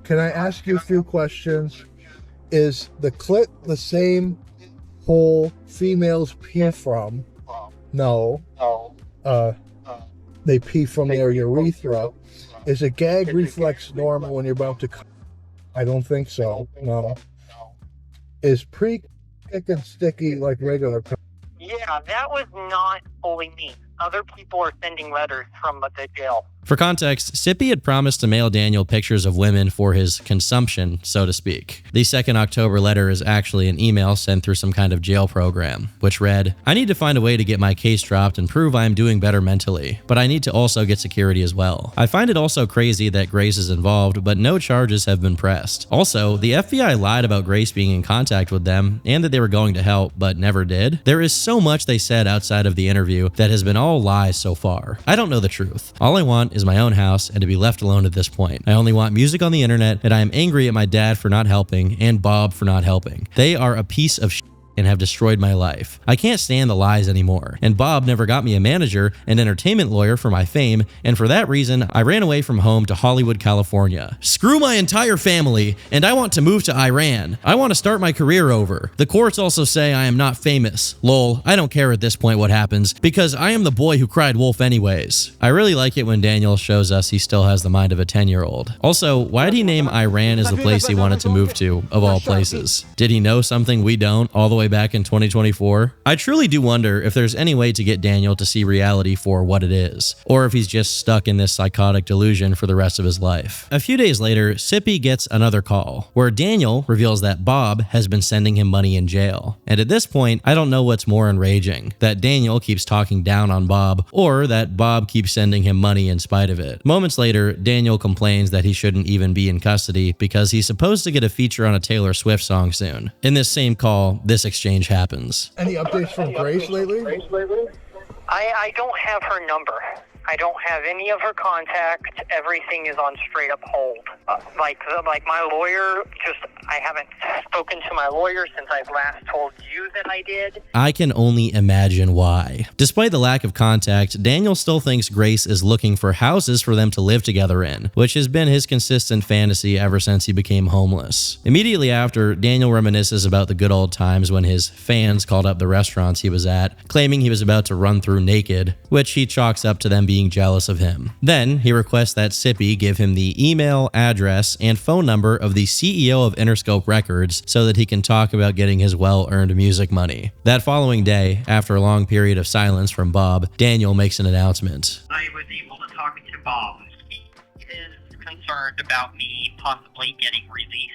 can I ask you a few questions? Is the clit the same hole females pee from? No. They pee from their urethra. Is a gag reflex normal when you're about to come? I don't think so. No. Is pre-kick and sticky like regular? Yeah, that was not fully me. Other people are sending letters from the jail. For context, Sippy had promised to mail Daniel pictures of women for his consumption, so to speak. The second October letter is actually an email sent through some kind of jail program, which read, "I need to find a way to get my case dropped and prove I am doing better mentally, but I need to also get security as well. I find it also crazy that Grace is involved, but no charges have been pressed. Also, the FBI lied about Grace being in contact with them and that they were going to help, but never did. There is so much they said outside of the interview that has been all lies so far. I don't know the truth. All I want is my own house and to be left alone at this point. I only want music on the internet, and I am angry at my dad for not helping and Bob for not helping. They are a piece of shit and have destroyed my life. I can't stand the lies anymore. And Bob never got me a manager and entertainment lawyer for my fame, and for that reason, I ran away from home to Hollywood, California. Screw my entire family, and I want to move to Iran. I want to start my career over. The courts also say I am not famous. Lol, I don't care at this point what happens, because I am the boy who cried wolf anyways." I really like it when Daniel shows us he still has the mind of a 10-year-old. Also, why did he name Iran as the place he wanted to move to, of all places? Did he know something we don't, all the way back in 2024? I truly do wonder if there's any way to get Daniel to see reality for what it is, or if he's just stuck in this psychotic delusion for the rest of his life. A few days later, Sippy gets another call, where Daniel reveals that Bob has been sending him money in jail. And at this point, I don't know what's more enraging, that Daniel keeps talking down on Bob, or that Bob keeps sending him money in spite of it. Moments later, Daniel complains that he shouldn't even be in custody because he's supposed to get a feature on a Taylor Swift song soon. In this same call, this exchange happens. Any updates from Grace lately? I don't have her number. I don't have any of her contacts. Everything is on straight up hold. Like my lawyer just I haven't spoken to my lawyer since I've last told you that I did. I can only imagine why. Despite the lack of contact, Daniel still thinks Grace is looking for houses for them to live together in, which has been his consistent fantasy ever since he became homeless. Immediately after, Daniel reminisces about the good old times when his fans called up the restaurants he was at, claiming he was about to run through naked, which he chalks up to them being jealous of him. Then, he requests that Sippy give him the email, address, and phone number of the CEO of Interscope Records so that he can talk about getting his well-earned music money. That following day, after a long period of silence from Bob, Daniel makes an announcement. I was able to talk to Bob. He is concerned about me possibly getting released.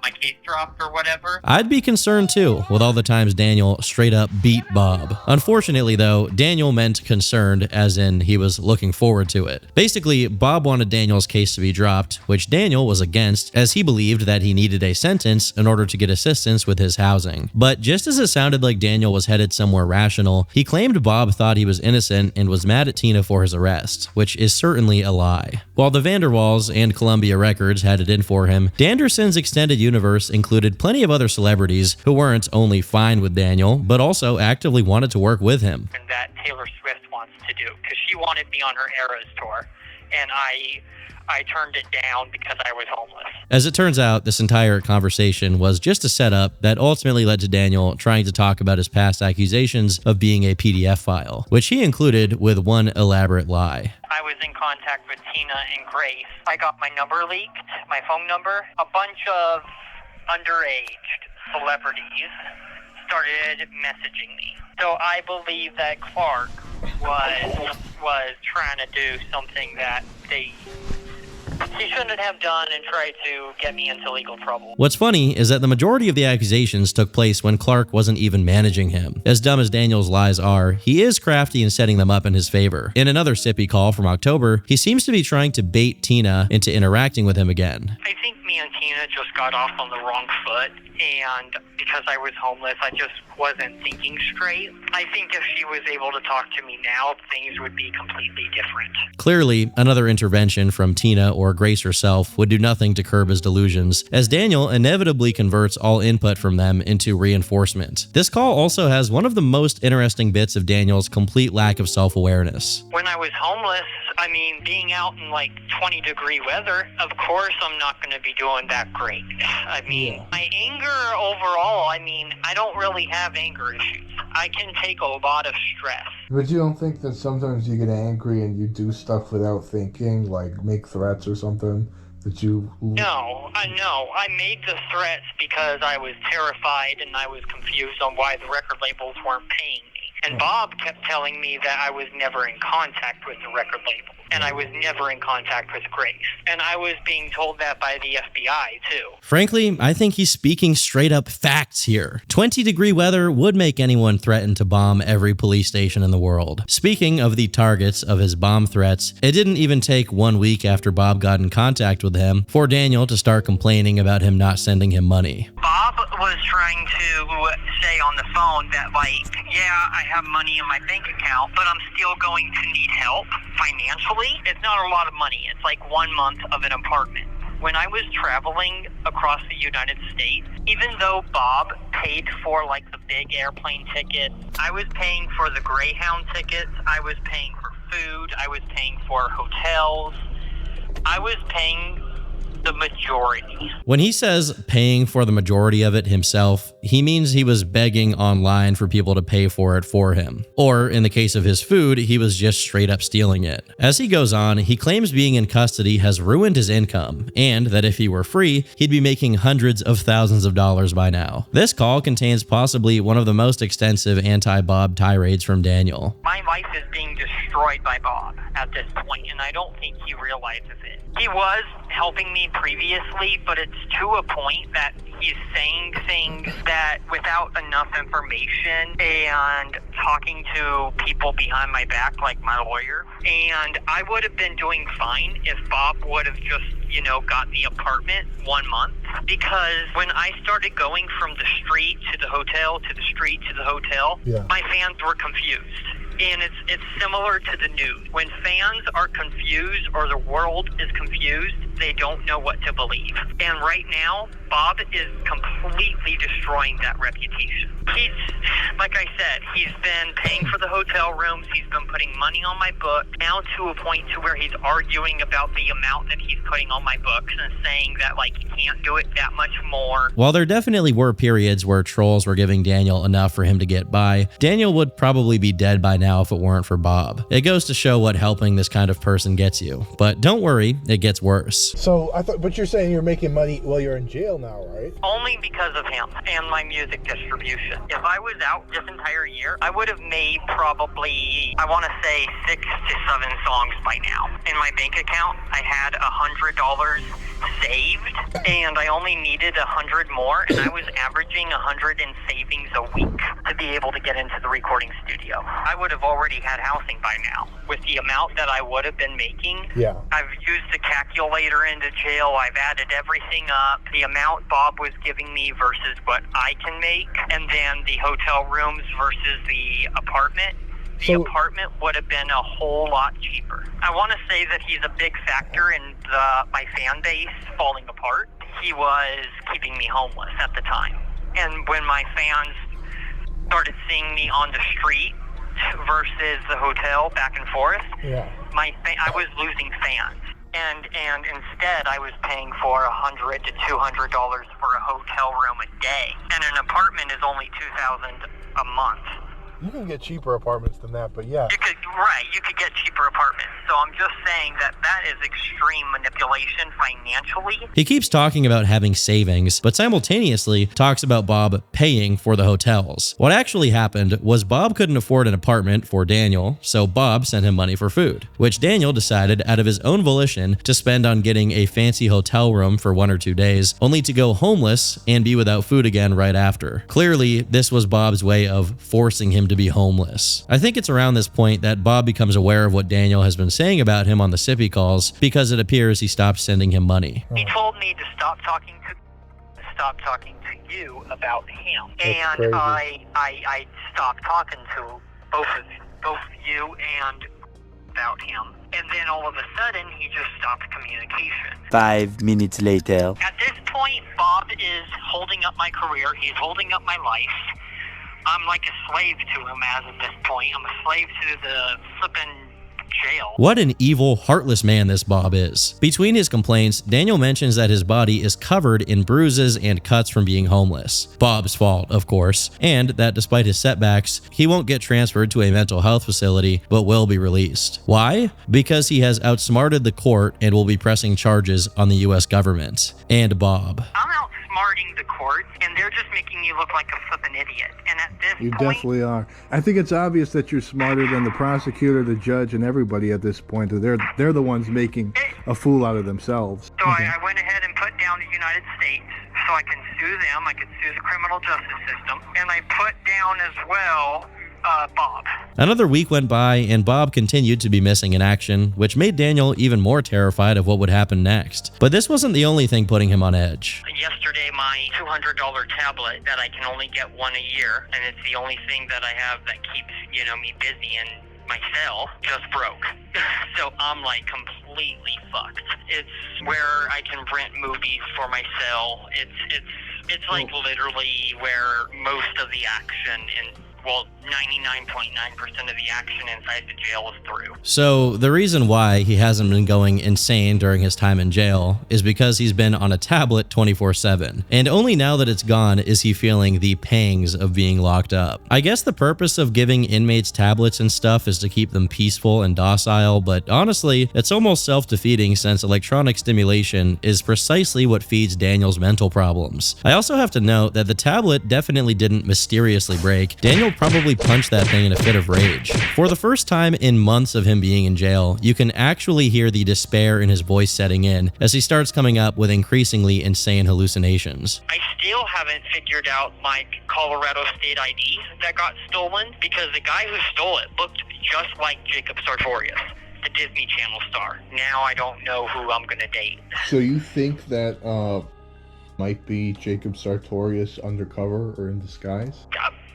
My case dropped or whatever. I'd be concerned too, with all the times Daniel straight up beat Bob. Unfortunately though, Daniel meant concerned as in he was looking forward to it. Basically, Bob wanted Daniel's case to be dropped, which Daniel was against as he believed that he needed a sentence in order to get assistance with his housing. But just as it sounded like Daniel was headed somewhere rational, he claimed Bob thought he was innocent and was mad at Tina for his arrest, which is certainly a lie. While the Vanderwalls and Columbia Records had it in for him, Danderson's extended universe included plenty of other celebrities who weren't only fine with Daniel, but also actively wanted to work with him. And that Taylor Swift wants to do, because she wanted me on her Eras tour, and I turned it down because I was homeless. As it turns out, this entire conversation was just a setup that ultimately led to Daniel trying to talk about his past accusations of being a PDF file, which he included with one elaborate lie. I was in contact with Tina and Grace. I got my number leaked, my phone number. A bunch of underage celebrities started messaging me. So I believe that Clark was trying to do something that he shouldn't have done and tried to get me into legal trouble. What's funny is that the majority of the accusations took place when Clark wasn't even managing him. As dumb as Daniel's lies are, he is crafty in setting them up in his favor. In another Sippy call from October, he seems to be trying to bait Tina into interacting with him again. I think me and Tina just got off on the wrong foot, and because I was homeless, I just wasn't thinking straight. I think if she was able to talk to me now, things would be completely different. Clearly, another intervention from Tina or Grace herself would do nothing to curb his delusions, as Daniel inevitably converts all input from them into reinforcement. This call also has one of the most interesting bits of Daniel's complete lack of self-awareness. When I was homeless, I mean, being out in like 20-degree weather, of course I'm not going to be doing that great. I mean, my anger overall, I mean, I don't really have anger issues. I can take a lot of stress. But you don't think that sometimes you get angry and you do stuff without thinking, like make threats or something that you... No, I made the threats because I was terrified and I was confused on why the record labels weren't paying me. And Bob kept telling me that I was never in contact with the record label, and I was never in contact with Grace. And I was being told that by the FBI, too. Frankly, I think he's speaking straight up facts here. 20-degree weather would make anyone threaten to bomb every police station in the world. Speaking of the targets of his bomb threats, it didn't even take 1 week after Bob got in contact with him for Daniel to start complaining about him not sending him money. Bob was trying to say on the phone that, like, yeah, I have money in my bank account, but I'm still going to need help financially. It's not a lot of money. It's like 1 month of an apartment. When I was traveling across the United States, even though Bob paid for like the big airplane tickets, I was paying for the Greyhound tickets, I was paying for food, I was paying for hotels, I was paying the majority. When he says paying for the majority of it himself, he means he was begging online for people to pay for it for him. Or in the case of his food, he was just straight up stealing it. As he goes on, he claims being in custody has ruined his income, and that if he were free, he'd be making hundreds of thousands of dollars by now. This call contains possibly one of the most extensive anti-Bob tirades from Daniel. My life is being destroyed by Bob at this point, and I don't think he realizes it. He was helping me previously, but it's to a point that he's saying things that without enough information and talking to people behind my back, like my lawyer. And I would have been doing fine if Bob would have just, got the apartment 1 month. Because when I started going from the street to the hotel, to the street to the hotel, my fans were confused. And it's similar to the news. When fans are confused or the world is confused, they don't know what to believe. And right now, Bob is completely destroying that reputation. He's, like I said, he's been paying for the hotel rooms, he's been putting money on my book, now to a point to where he's arguing about the amount that he's putting on my books and saying that, like, he can't do it that much more. While there definitely were periods where trolls were giving Daniel enough for him to get by, Daniel would probably be dead by now if it weren't for Bob. It goes to show what helping this kind of person gets you. But don't worry, it gets worse. So I thought, but you're saying you're making money while you're in jail now, right? Only because of him and my music distribution. If I was out this entire year, I would have made probably, I want to say 6 to 7 songs by now. In my bank account, I had $100 saved, and I only needed 100 more, and I was averaging 100 in savings a week to be able to get into the recording studio. I would have already had housing by now. With the amount that I would have been making, yeah. I've used the calculator into jail, I've added everything up, the amount Bob was giving me versus what I can make, and then the hotel rooms versus the apartment. The apartment would have been a whole lot cheaper. I want to say that he's a big factor in my fan base falling apart. He was keeping me homeless at the time. And when my fans started seeing me on the street versus the hotel back and forth, I was losing fans. And instead, I was paying for $100 to $200 for a hotel room a day. And an apartment is only $2,000 a month. You can get cheaper apartments than that, but yeah. You could get cheaper apartments. So I'm just saying that is extreme manipulation financially. He keeps talking about having savings, but simultaneously talks about Bob paying for the hotels. What actually happened was Bob couldn't afford an apartment for Daniel, so Bob sent him money for food, which Daniel decided out of his own volition to spend on getting a fancy hotel room for 1 or 2 days, only to go homeless and be without food again right after. Clearly, this was Bob's way of forcing him to be homeless. I think it's around this point that Bob becomes aware of what Daniel has been saying about him on the sippy calls, because it appears he stopped sending him money. He told me to stop talking to you about him. That's and crazy. I stopped talking to both of you and about him. And then all of a sudden, he just stopped communication. 5 minutes later. At this point, Bob is holding up my career. He's holding up my life. I'm like a slave to him as of this point. I'm a slave to the flippin' jail. What an evil, heartless man this Bob is. Between his complaints, Daniel mentions that his body is covered in bruises and cuts from being homeless. Bob's fault, of course, and that despite his setbacks, he won't get transferred to a mental health facility, but will be released. Why? Because he has outsmarted the court and will be pressing charges on the US government. And Bob. I'm outsmarting the court, and they're just making me look like a flippin' idiot. And at this You point, definitely are. I think it's obvious that you're smarter than the prosecutor, the judge, and everybody at this point. They're the ones making a fool out of themselves. So I went ahead and put down the United States so I can sue them. I can sue the criminal justice system. And I put down as well Bob. Another week went by and Bob continued to be missing in action, which made Daniel even more terrified of what would happen next. But this wasn't the only thing putting him on edge. Yesterday, my $200 tablet that I can only get one a year, and it's the only thing that I have that keeps, me busy in my cell, just broke. So I'm like completely fucked. It's where I can rent movies for my cell. It's like literally where most of the action and 99.9% of the action inside the jail is through. So the reason why he hasn't been going insane during his time in jail is because he's been on a tablet 24/7. And only now that it's gone is he feeling the pangs of being locked up. I guess the purpose of giving inmates tablets and stuff is to keep them peaceful and docile, but honestly, it's almost self-defeating since electronic stimulation is precisely what feeds Daniel's mental problems. I also have to note that the tablet definitely didn't mysteriously break. Daniel probably punched that thing in a fit of rage. For the first time in months of him being in jail, you can actually hear the despair in his voice setting in as he starts coming up with increasingly insane hallucinations. I still haven't figured out my Colorado state ID that got stolen because the guy who stole it looked just like Jacob Sartorius, the Disney Channel star. Now I don't know who I'm gonna date. So you think that might be Jacob Sartorius undercover or in disguise?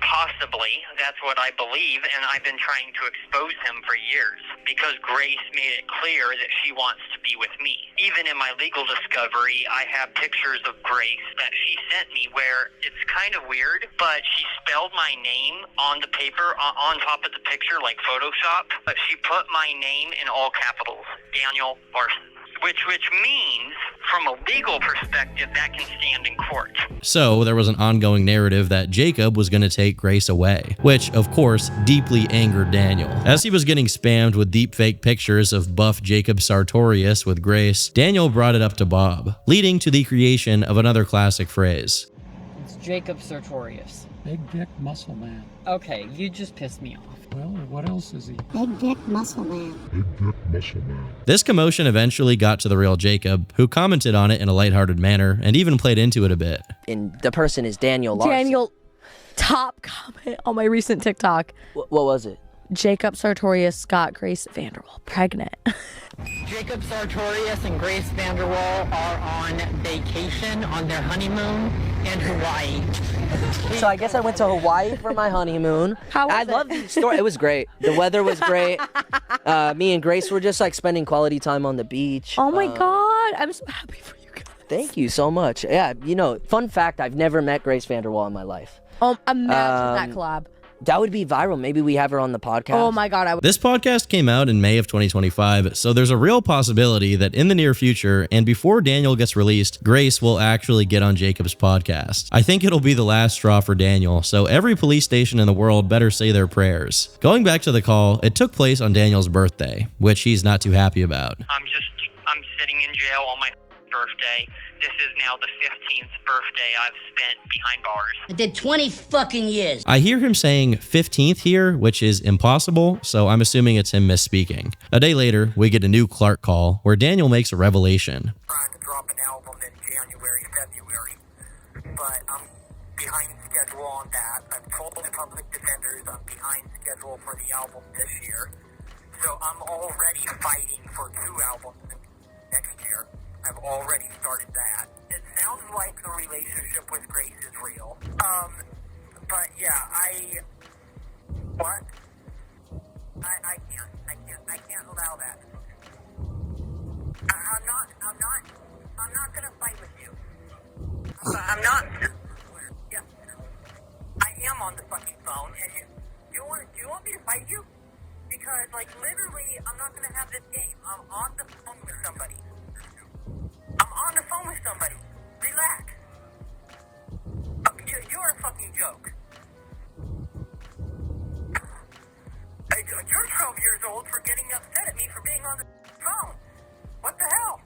Possibly. Possibly. That's what I believe, and I've been trying to expose him for years because Grace made it clear that she wants to be with me. Even in my legal discovery, I have pictures of Grace that she sent me where it's kind of weird, but she spelled my name on the paper on top of the picture like Photoshop, but she put my name in all capitals, Daniel Larson. Which means, from a legal perspective, that can stand in court. So there was an ongoing narrative that Jacob was going to take Grace away, which, of course, deeply angered Daniel. As he was getting spammed with deepfake pictures of buff Jacob Sartorius with Grace, Daniel brought it up to Bob, leading to the creation of another classic phrase. It's Jacob Sartorius. Big dick muscle man. Okay, you just pissed me off. Well, what else is he? Big dick muscle man. Big dick muscle man. This commotion eventually got to the real Jacob, who commented on it in a lighthearted manner and even played into it a bit. And the person is Daniel Larson. Daniel, top comment on my recent TikTok. What was it? Jacob Sartorius got Grace Vanderwall pregnant. Jacob Sartorius and Grace Vanderwall are on vacation on their honeymoon in Hawaii. So I guess I went to Hawaii for my honeymoon. How was I love the story. It was great. The weather was great. Me and Grace were just like spending quality time on the beach. Oh my God, I'm so happy for you guys. Thank you so much. Yeah, you know, fun fact, I've never met Grace Vanderwall in my life. Imagine that collab. That would be viral. Maybe we have her on the podcast. Oh my God. This podcast came out in May of 2025, so there's a real possibility that in the near future, and before Daniel gets released, Grace will actually get on Jacob's podcast. I think it'll be the last straw for Daniel, so every police station in the world better say their prayers. Going back to the call, it took place on Daniel's birthday, which he's not too happy about. I'm sitting in jail on my birthday. This is now the 15th birthday I've spent behind bars. I did 20 fucking years. I hear him saying 15th here, which is impossible, so I'm assuming it's him misspeaking. A day later, we get a new Clark call where Daniel makes a revelation. Trying to drop an album in January, February, but I'm behind schedule on that. I've told the public defenders I'm behind schedule for the album this year, so I'm already fighting for 2 albums next year. I've already started that. It sounds like the relationship with Grace is real. But yeah, I can't allow that. I'm not gonna fight with you. I'm not. Yeah. I am on the fucking phone, and do you want me to fight you? Because, like, literally, I'm not gonna have this game. I'm on the phone with somebody. Relax. You're a fucking joke. You're 12 years old for getting upset at me for being on the phone. What the hell?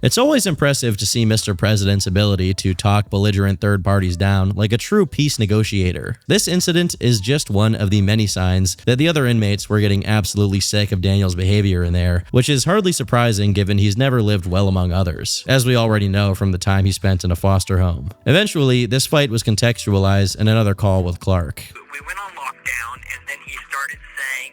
It's always impressive to see Mr. President's ability to talk belligerent third parties down like a true peace negotiator. This incident is just one of the many signs that the other inmates were getting absolutely sick of Daniel's behavior in there, which is hardly surprising given he's never lived well among others, as we already know from the time he spent in a foster home. Eventually, this fight was contextualized in another call with Clark. We went on lockdown, and then he started saying,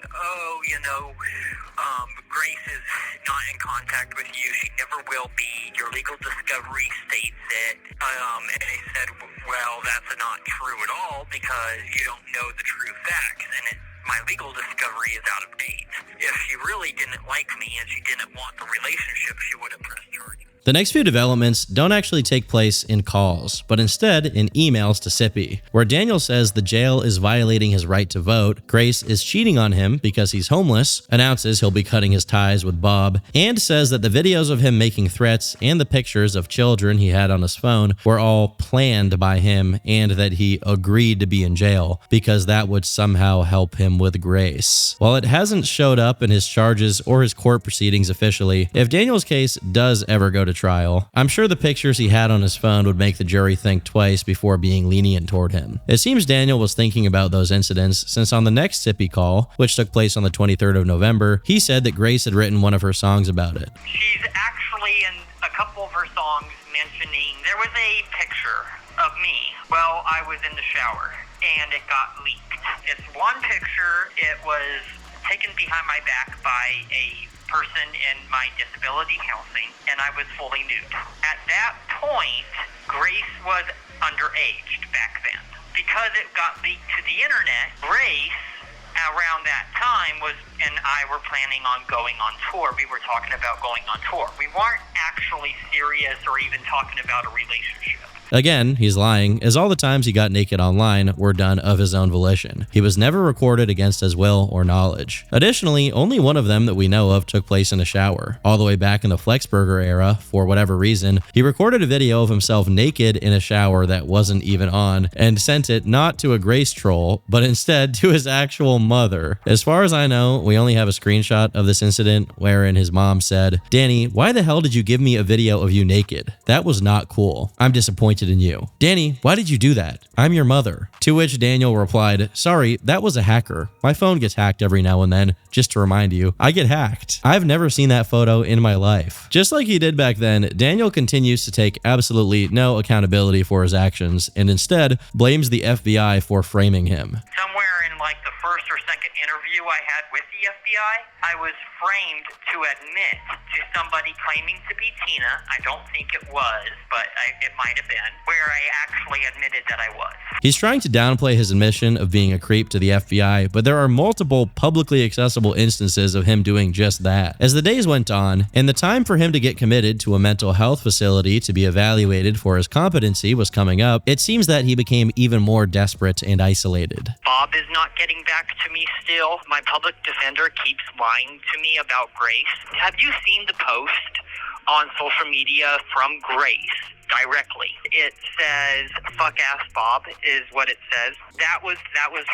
Grace is not in contact with you. She never will be. Your legal discovery states it. And he said, well, that's not true at all because you don't know the true facts. And my legal discovery is out of date. If she really didn't like me and she didn't want the relationship, she would have pressed charges. The next few developments don't actually take place in calls, but instead in emails to Sippy, where Daniel says the jail is violating his right to vote, Grace is cheating on him because he's homeless, announces he'll be cutting his ties with Bob, and says that the videos of him making threats and the pictures of children he had on his phone were all planned by him and that he agreed to be in jail because that would somehow help him with Grace. While it hasn't showed up in his charges or his court proceedings officially, if Daniel's case does ever go to trial, I'm sure the pictures he had on his phone would make the jury think twice before being lenient toward him. It seems Daniel was thinking about those incidents since on the next Sippy call, which took place on the 23rd of November, he said that Grace had written one of her songs about it. She's actually in a couple of her songs mentioning there was a picture of me while I was in the shower and it got leaked. It's one picture, it was taken behind my back by a person in my disability housing, and I was fully nude. At that point, Grace was underage back then. because it got leaked to the internet, Grace around that time and I were planning on going on tour. We were talking about going on tour. We weren't actually serious or even talking about a relationship. Again, he's lying, as all the times he got naked online were done of his own volition. He was never recorded against his will or knowledge. Additionally, only one of them that we know of took place in a shower. All the way back in the Flexburger era, for whatever reason, he recorded a video of himself naked in a shower that wasn't even on, and sent it not to a Grace troll, but instead to his actual mother. As far as I know, we only have a screenshot of this incident wherein his mom said, "Danny, why the hell did you give me a video of you naked? That was not cool. I'm disappointed in you." "Danny, why did you do that? I'm your mother." To which Daniel replied, "Sorry, that was a hacker. My phone gets hacked every now and then. Just to remind you, I get hacked. I've never seen that photo in my life." Just like he did back then, Daniel continues to take absolutely no accountability for his actions and instead blames the FBI for framing him. Somewhere in like the first or second interview I had with the FBI, I was framed to admit to somebody claiming to be Tina. I don't think it was, but it might have been, where I actually admitted that I was. He's trying to downplay his admission of being a creep to the FBI, but there are multiple publicly accessible instances of him doing just that. As the days went on, and the time for him to get committed to a mental health facility to be evaluated for his competency was coming up, it seems that he became even more desperate and isolated. Bob is not getting back to me still. My public defender keeps lying to me about Grace. Have you seen the post on social media from Grace directly? It says, "Fuck ass Bob," is what it says. That was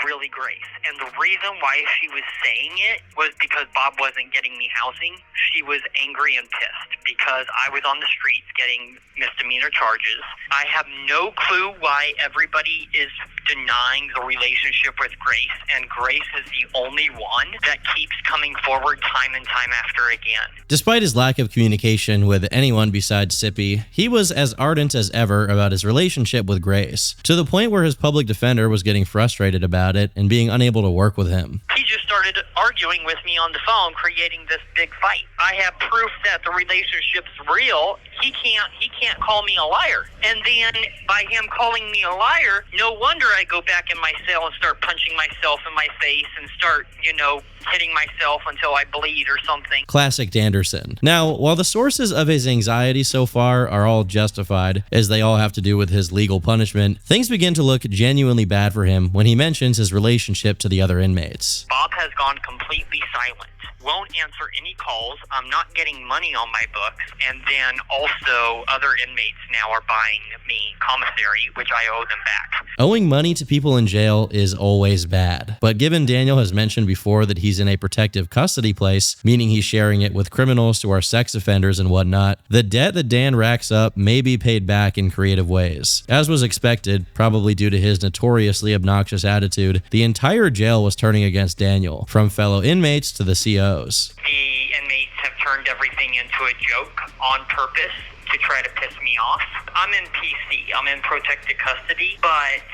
really Grace. And the reason why she was saying it was because Bob wasn't getting me housing. She was angry and pissed because I was on the streets getting misdemeanor charges. I have no clue why everybody is denying the relationship with Grace, and Grace is the only one that keeps coming forward time and time after again. Despite his lack of communication with anyone besides Sippy, he was as ardent as ever about his relationship with Grace, to the point where his public defender was getting frustrated about it and being unable to work with him. He just started arguing with me on the phone, creating this big fight. I have proof that the relationship's real. He can't call me a liar. And then by him calling me a liar, no wonder I go back in my cell and start punching myself in my face and start, hitting myself until I bleed or something. Classic Danderson. Now, while the sources of his anxiety so far are all justified, as they all have to do with his legal punishment, things begin to look genuinely bad for him when he mentions his relationship to the other inmates. Bob has gone completely silent. Won't answer any calls. I'm not getting money on my books. And then also other inmates now are buying me commissary, which I owe them back. Owing money to people in jail is always bad. But given Daniel has mentioned before that he's in a protective custody place, meaning he's sharing it with criminals who are sex offenders and whatnot, the debt that Dan racks up may be paid back in creative ways. As was expected, probably due to his notoriously obnoxious attitude, the entire jail was turning against Daniel, from fellow inmates to the COs. The inmates have turned everything into a joke on purpose to try to piss me off. I'm in PC, I'm in protected custody, but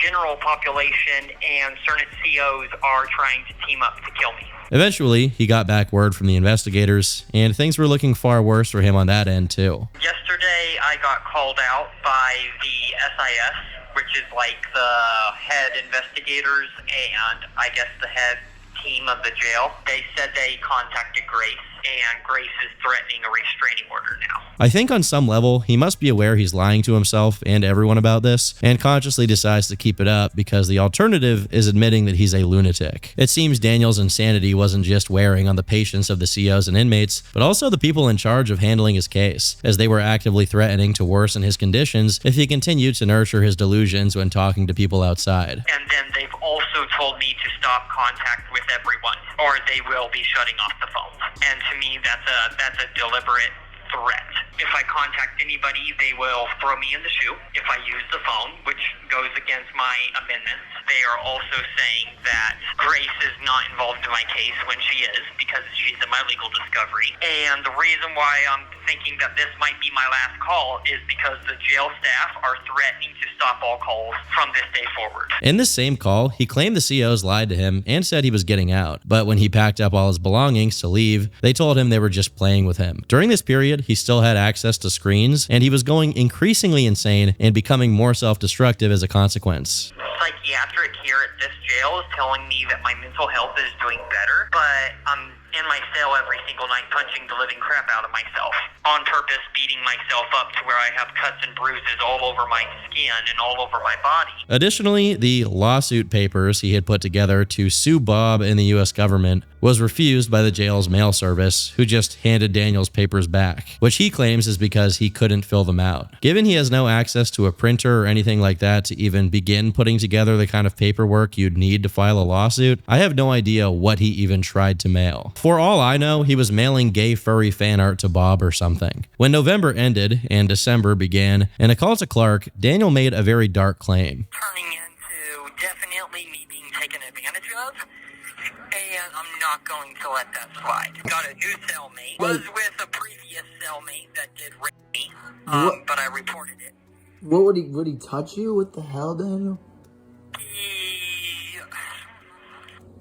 general population and certain COs are trying to team up to kill me. Eventually, he got back word from the investigators, and things were looking far worse for him on that end too. Yesterday, I got called out by the SIS, which is like the head investigators and I guess the head team of the jail. They said they contacted Grace, and Grace is threatening a restraining order now. I think on some level, he must be aware he's lying to himself and everyone about this, and consciously decides to keep it up because the alternative is admitting that he's a lunatic. It seems Daniel's insanity wasn't just wearing on the patience of the COs and inmates, but also the people in charge of handling his case, as they were actively threatening to worsen his conditions if he continued to nurture his delusions when talking to people outside. And then they've also told me to stop contact with everyone, or they will be shutting off the phone. And to me, that's a deliberate threat. If I contact anybody, they will throw me in the shoe if I use the phone, which goes against my amendments. They are also saying that Grace is not involved in my case when she is, because she's in my my legal discovery. And the reason why I'm thinking that this might be my last call is because the jail staff are threatening to stop all calls from this day forward. In this same call, he claimed the COs lied to him and said he was getting out. But when he packed up all his belongings to leave, they told him they were just playing with him. During this period, he still had access to screens, and he was going increasingly insane and becoming more self-destructive as a consequence. Psychiatric here at this jail is telling me that my mental health is doing better, but I'm in my cell every single night punching the living crap out of myself. On purpose, beating myself up to where I have cuts and bruises all over my skin and all over my body. Additionally, the lawsuit papers he had put together to sue Bob and the US government was refused by the jail's mail service, who just handed Daniel's papers back, which he claims is because he couldn't fill them out. Given he has no access to a printer or anything like that to even begin putting together the kind of paperwork you'd need to file a lawsuit, I have no idea what he even tried to mail. For all I know, he was mailing gay furry fan art to Bob or something. When November ended and December began, in a call to Clark, Daniel made a very dark claim. Turning into definitely me being taken advantage of, and I'm not going to let that slide. Got a new cellmate. Was with a previous cellmate that did rape me, but I reported it. What would he touch you? What the hell, Daniel?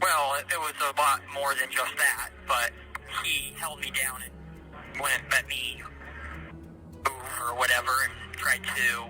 Well, it was a lot more than just that, but he held me down and wouldn't let me move or whatever and tried to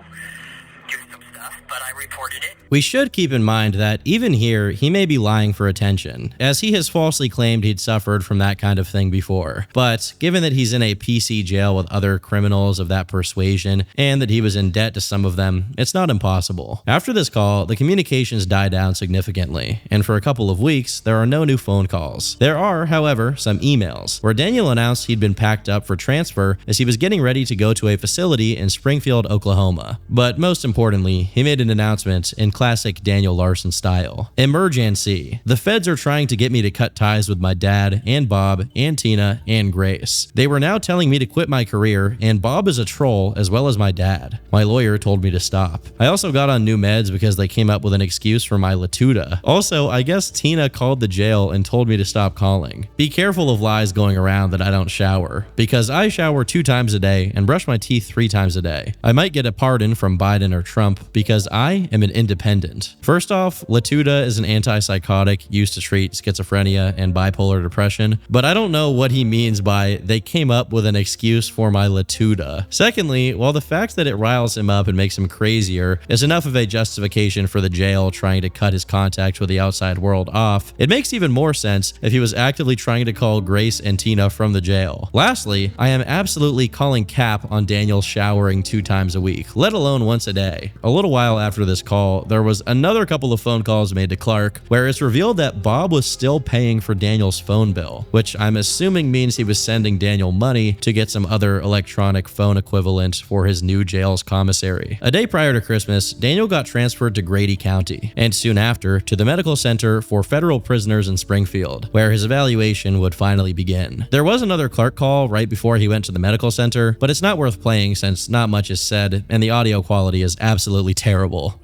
do some stuff, but I reported it. We should keep in mind that even here, he may be lying for attention, as he has falsely claimed he'd suffered from that kind of thing before. But given that he's in a PC jail with other criminals of that persuasion, and that he was in debt to some of them, it's not impossible. After this call, the communications die down significantly, and for a couple of weeks, there are no new phone calls. There are, however, some emails, where Daniel announced he'd been packed up for transfer as he was getting ready to go to a facility in Springfield, Oklahoma. But most importantly, he made an announcement in classic Daniel Larson style. Emergency. The feds are trying to get me to cut ties with my dad and Bob and Tina and Grace. They were now telling me to quit my career, and Bob is a troll as well as my dad. My lawyer told me to stop. I also got on new meds because they came up with an excuse for my Latuda. Also, I guess Tina called the jail and told me to stop calling. Be careful of lies going around that I don't shower, because I shower 2 times a day and brush my teeth 3 times a day. I might get a pardon from Biden or Trump because I am an independent. First off, Latuda is an antipsychotic used to treat schizophrenia and bipolar depression, but I don't know what he means by they came up with an excuse for my Latuda. Secondly, while the fact that it riles him up and makes him crazier is enough of a justification for the jail trying to cut his contact with the outside world off, it makes even more sense if he was actively trying to call Grace and Tina from the jail. Lastly, I am absolutely calling cap on Daniel showering 2 times a week, let alone once a day. A little while after this call, there was another couple of phone calls made to Clark where it's revealed that Bob was still paying for Daniel's phone bill, which I'm assuming means he was sending Daniel money to get some other electronic phone equivalent for his new jail's commissary. A day prior to Christmas, Daniel got transferred to Grady County, and soon after to the Medical Center for Federal Prisoners in Springfield, where his evaluation would finally begin. There was another Clark call right before he went to the medical center, but it's not worth playing since not much is said, and the audio quality is absolutely terrible.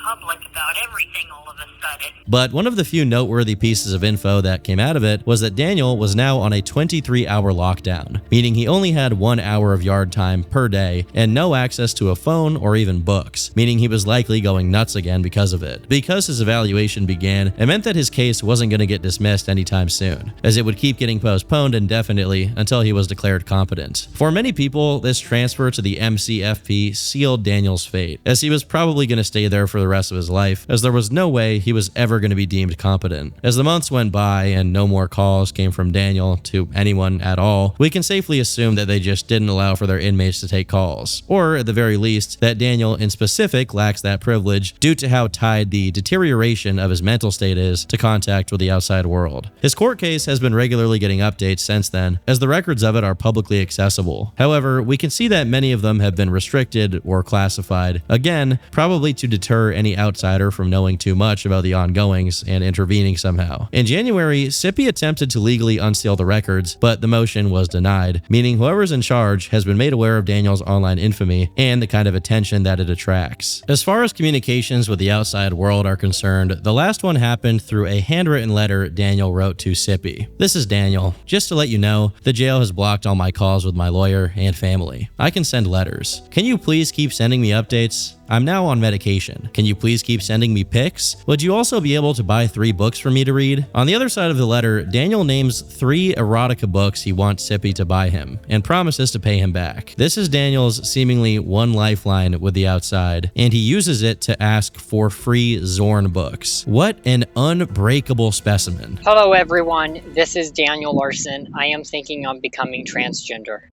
Public about everything all of a sudden. But one of the few noteworthy pieces of info that came out of it was that Daniel was now on a 23-hour lockdown, meaning he only had 1 hour of yard time per day and no access to a phone or even books, meaning he was likely going nuts again because of it. Because his evaluation began, it meant that his case wasn't going to get dismissed anytime soon, as it would keep getting postponed indefinitely until he was declared competent. For many people, this transfer to the MCFP sealed Daniel's fate, as he was probably going to stay there for the rest of his life, as there was no way he was ever going to be deemed competent. As the months went by and no more calls came from Daniel to anyone at all, we can safely assume that they just didn't allow for their inmates to take calls, or at the very least, that Daniel in specific lacks that privilege due to how tied the deterioration of his mental state is to contact with the outside world. His court case has been regularly getting updates since then, as the records of it are publicly accessible. However, we can see that many of them have been restricted or classified, again, probably to deter any outsider from knowing too much about the ongoings and intervening somehow. In January, Sippy attempted to legally unseal the records, but the motion was denied, meaning whoever's in charge has been made aware of Daniel's online infamy and the kind of attention that it attracts. As far as communications with the outside world are concerned, the last one happened through a handwritten letter Daniel wrote to Sippy. This is Daniel. Just to let you know, the jail has blocked all my calls with my lawyer and family. I can send letters. Can you please keep sending me updates? I'm now on medication. Can you please keep sending me pics? Would you also be able to buy 3 books for me to read? On the other side of the letter, Daniel names 3 erotica books he wants Sippy to buy him and promises to pay him back. This is Daniel's seemingly one lifeline with the outside, and he uses it to ask for free Zorn books. What an unbreakable specimen. Hello everyone, this is Daniel Larson. I am thinking of becoming transgender.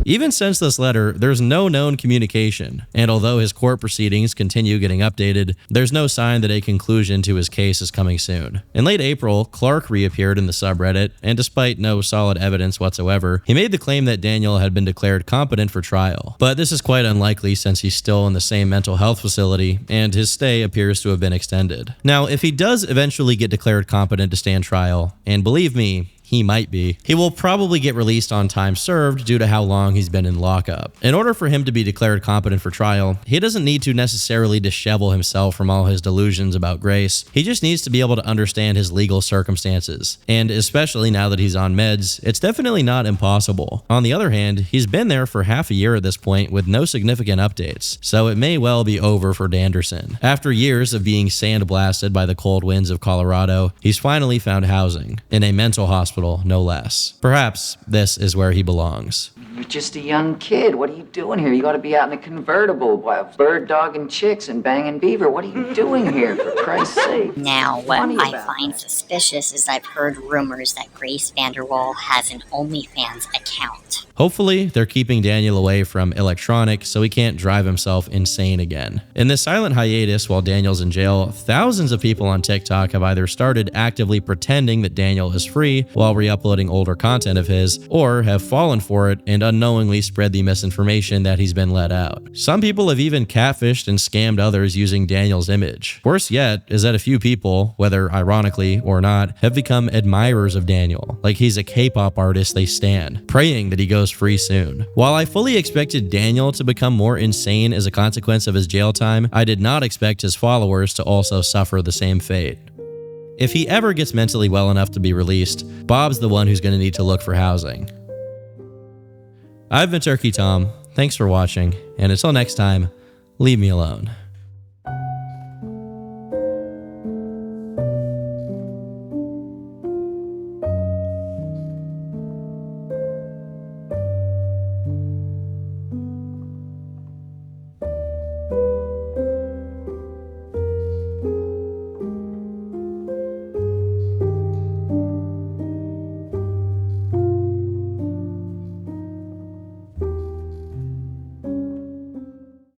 Even since this letter, there's no known communication, and although his court proceedings continue getting updated, there's no sign that a conclusion to his case is coming soon. In late April, Clark reappeared in the subreddit, and despite no solid evidence whatsoever, he made the claim that Daniel had been declared competent for trial. But this is quite unlikely since he's still in the same mental health facility, and his stay appears to have been extended. Now, if he does eventually get declared competent to stand trial, and believe me, he might be, he will probably get released on time served due to how long he's been in lockup. In order for him to be declared competent for trial, he doesn't need to necessarily dishevel himself from all his delusions about Grace. He just needs to be able to understand his legal circumstances. And especially now that he's on meds, it's definitely not impossible. On the other hand, he's been there for half a year at this point with no significant updates, so it may well be over for Danderson. After years of being sandblasted by the cold winds of Colorado, he's finally found housing in a mental hospital, no less. Perhaps this is where he belongs. You're just a young kid. What are you doing here? You ought to be out in a convertible, bird dogging chicks and banging beaver. What are you doing here, for Christ's sake? Now, what I find suspicious is I've heard rumors that Grace Vanderwall has an OnlyFans account. Hopefully, they're keeping Daniel away from electronic so he can't drive himself insane again. In this silent hiatus while Daniel's in jail, thousands of people on TikTok have either started actively pretending that Daniel is free while re-uploading older content of his, or have fallen for it and unknowingly spread the misinformation that he's been let out. Some people have even catfished and scammed others using Daniel's image. Worse yet is that a few people, whether ironically or not, have become admirers of Daniel, like he's a K-pop artist they stan, praying that he goes free soon. While I fully expected Daniel to become more insane as a consequence of his jail time, I did not expect his followers to also suffer the same fate. If he ever gets mentally well enough to be released, Bob's the one who's going to need to look for housing. I've been Turkey Tom, thanks for watching, and until next time, leave me alone.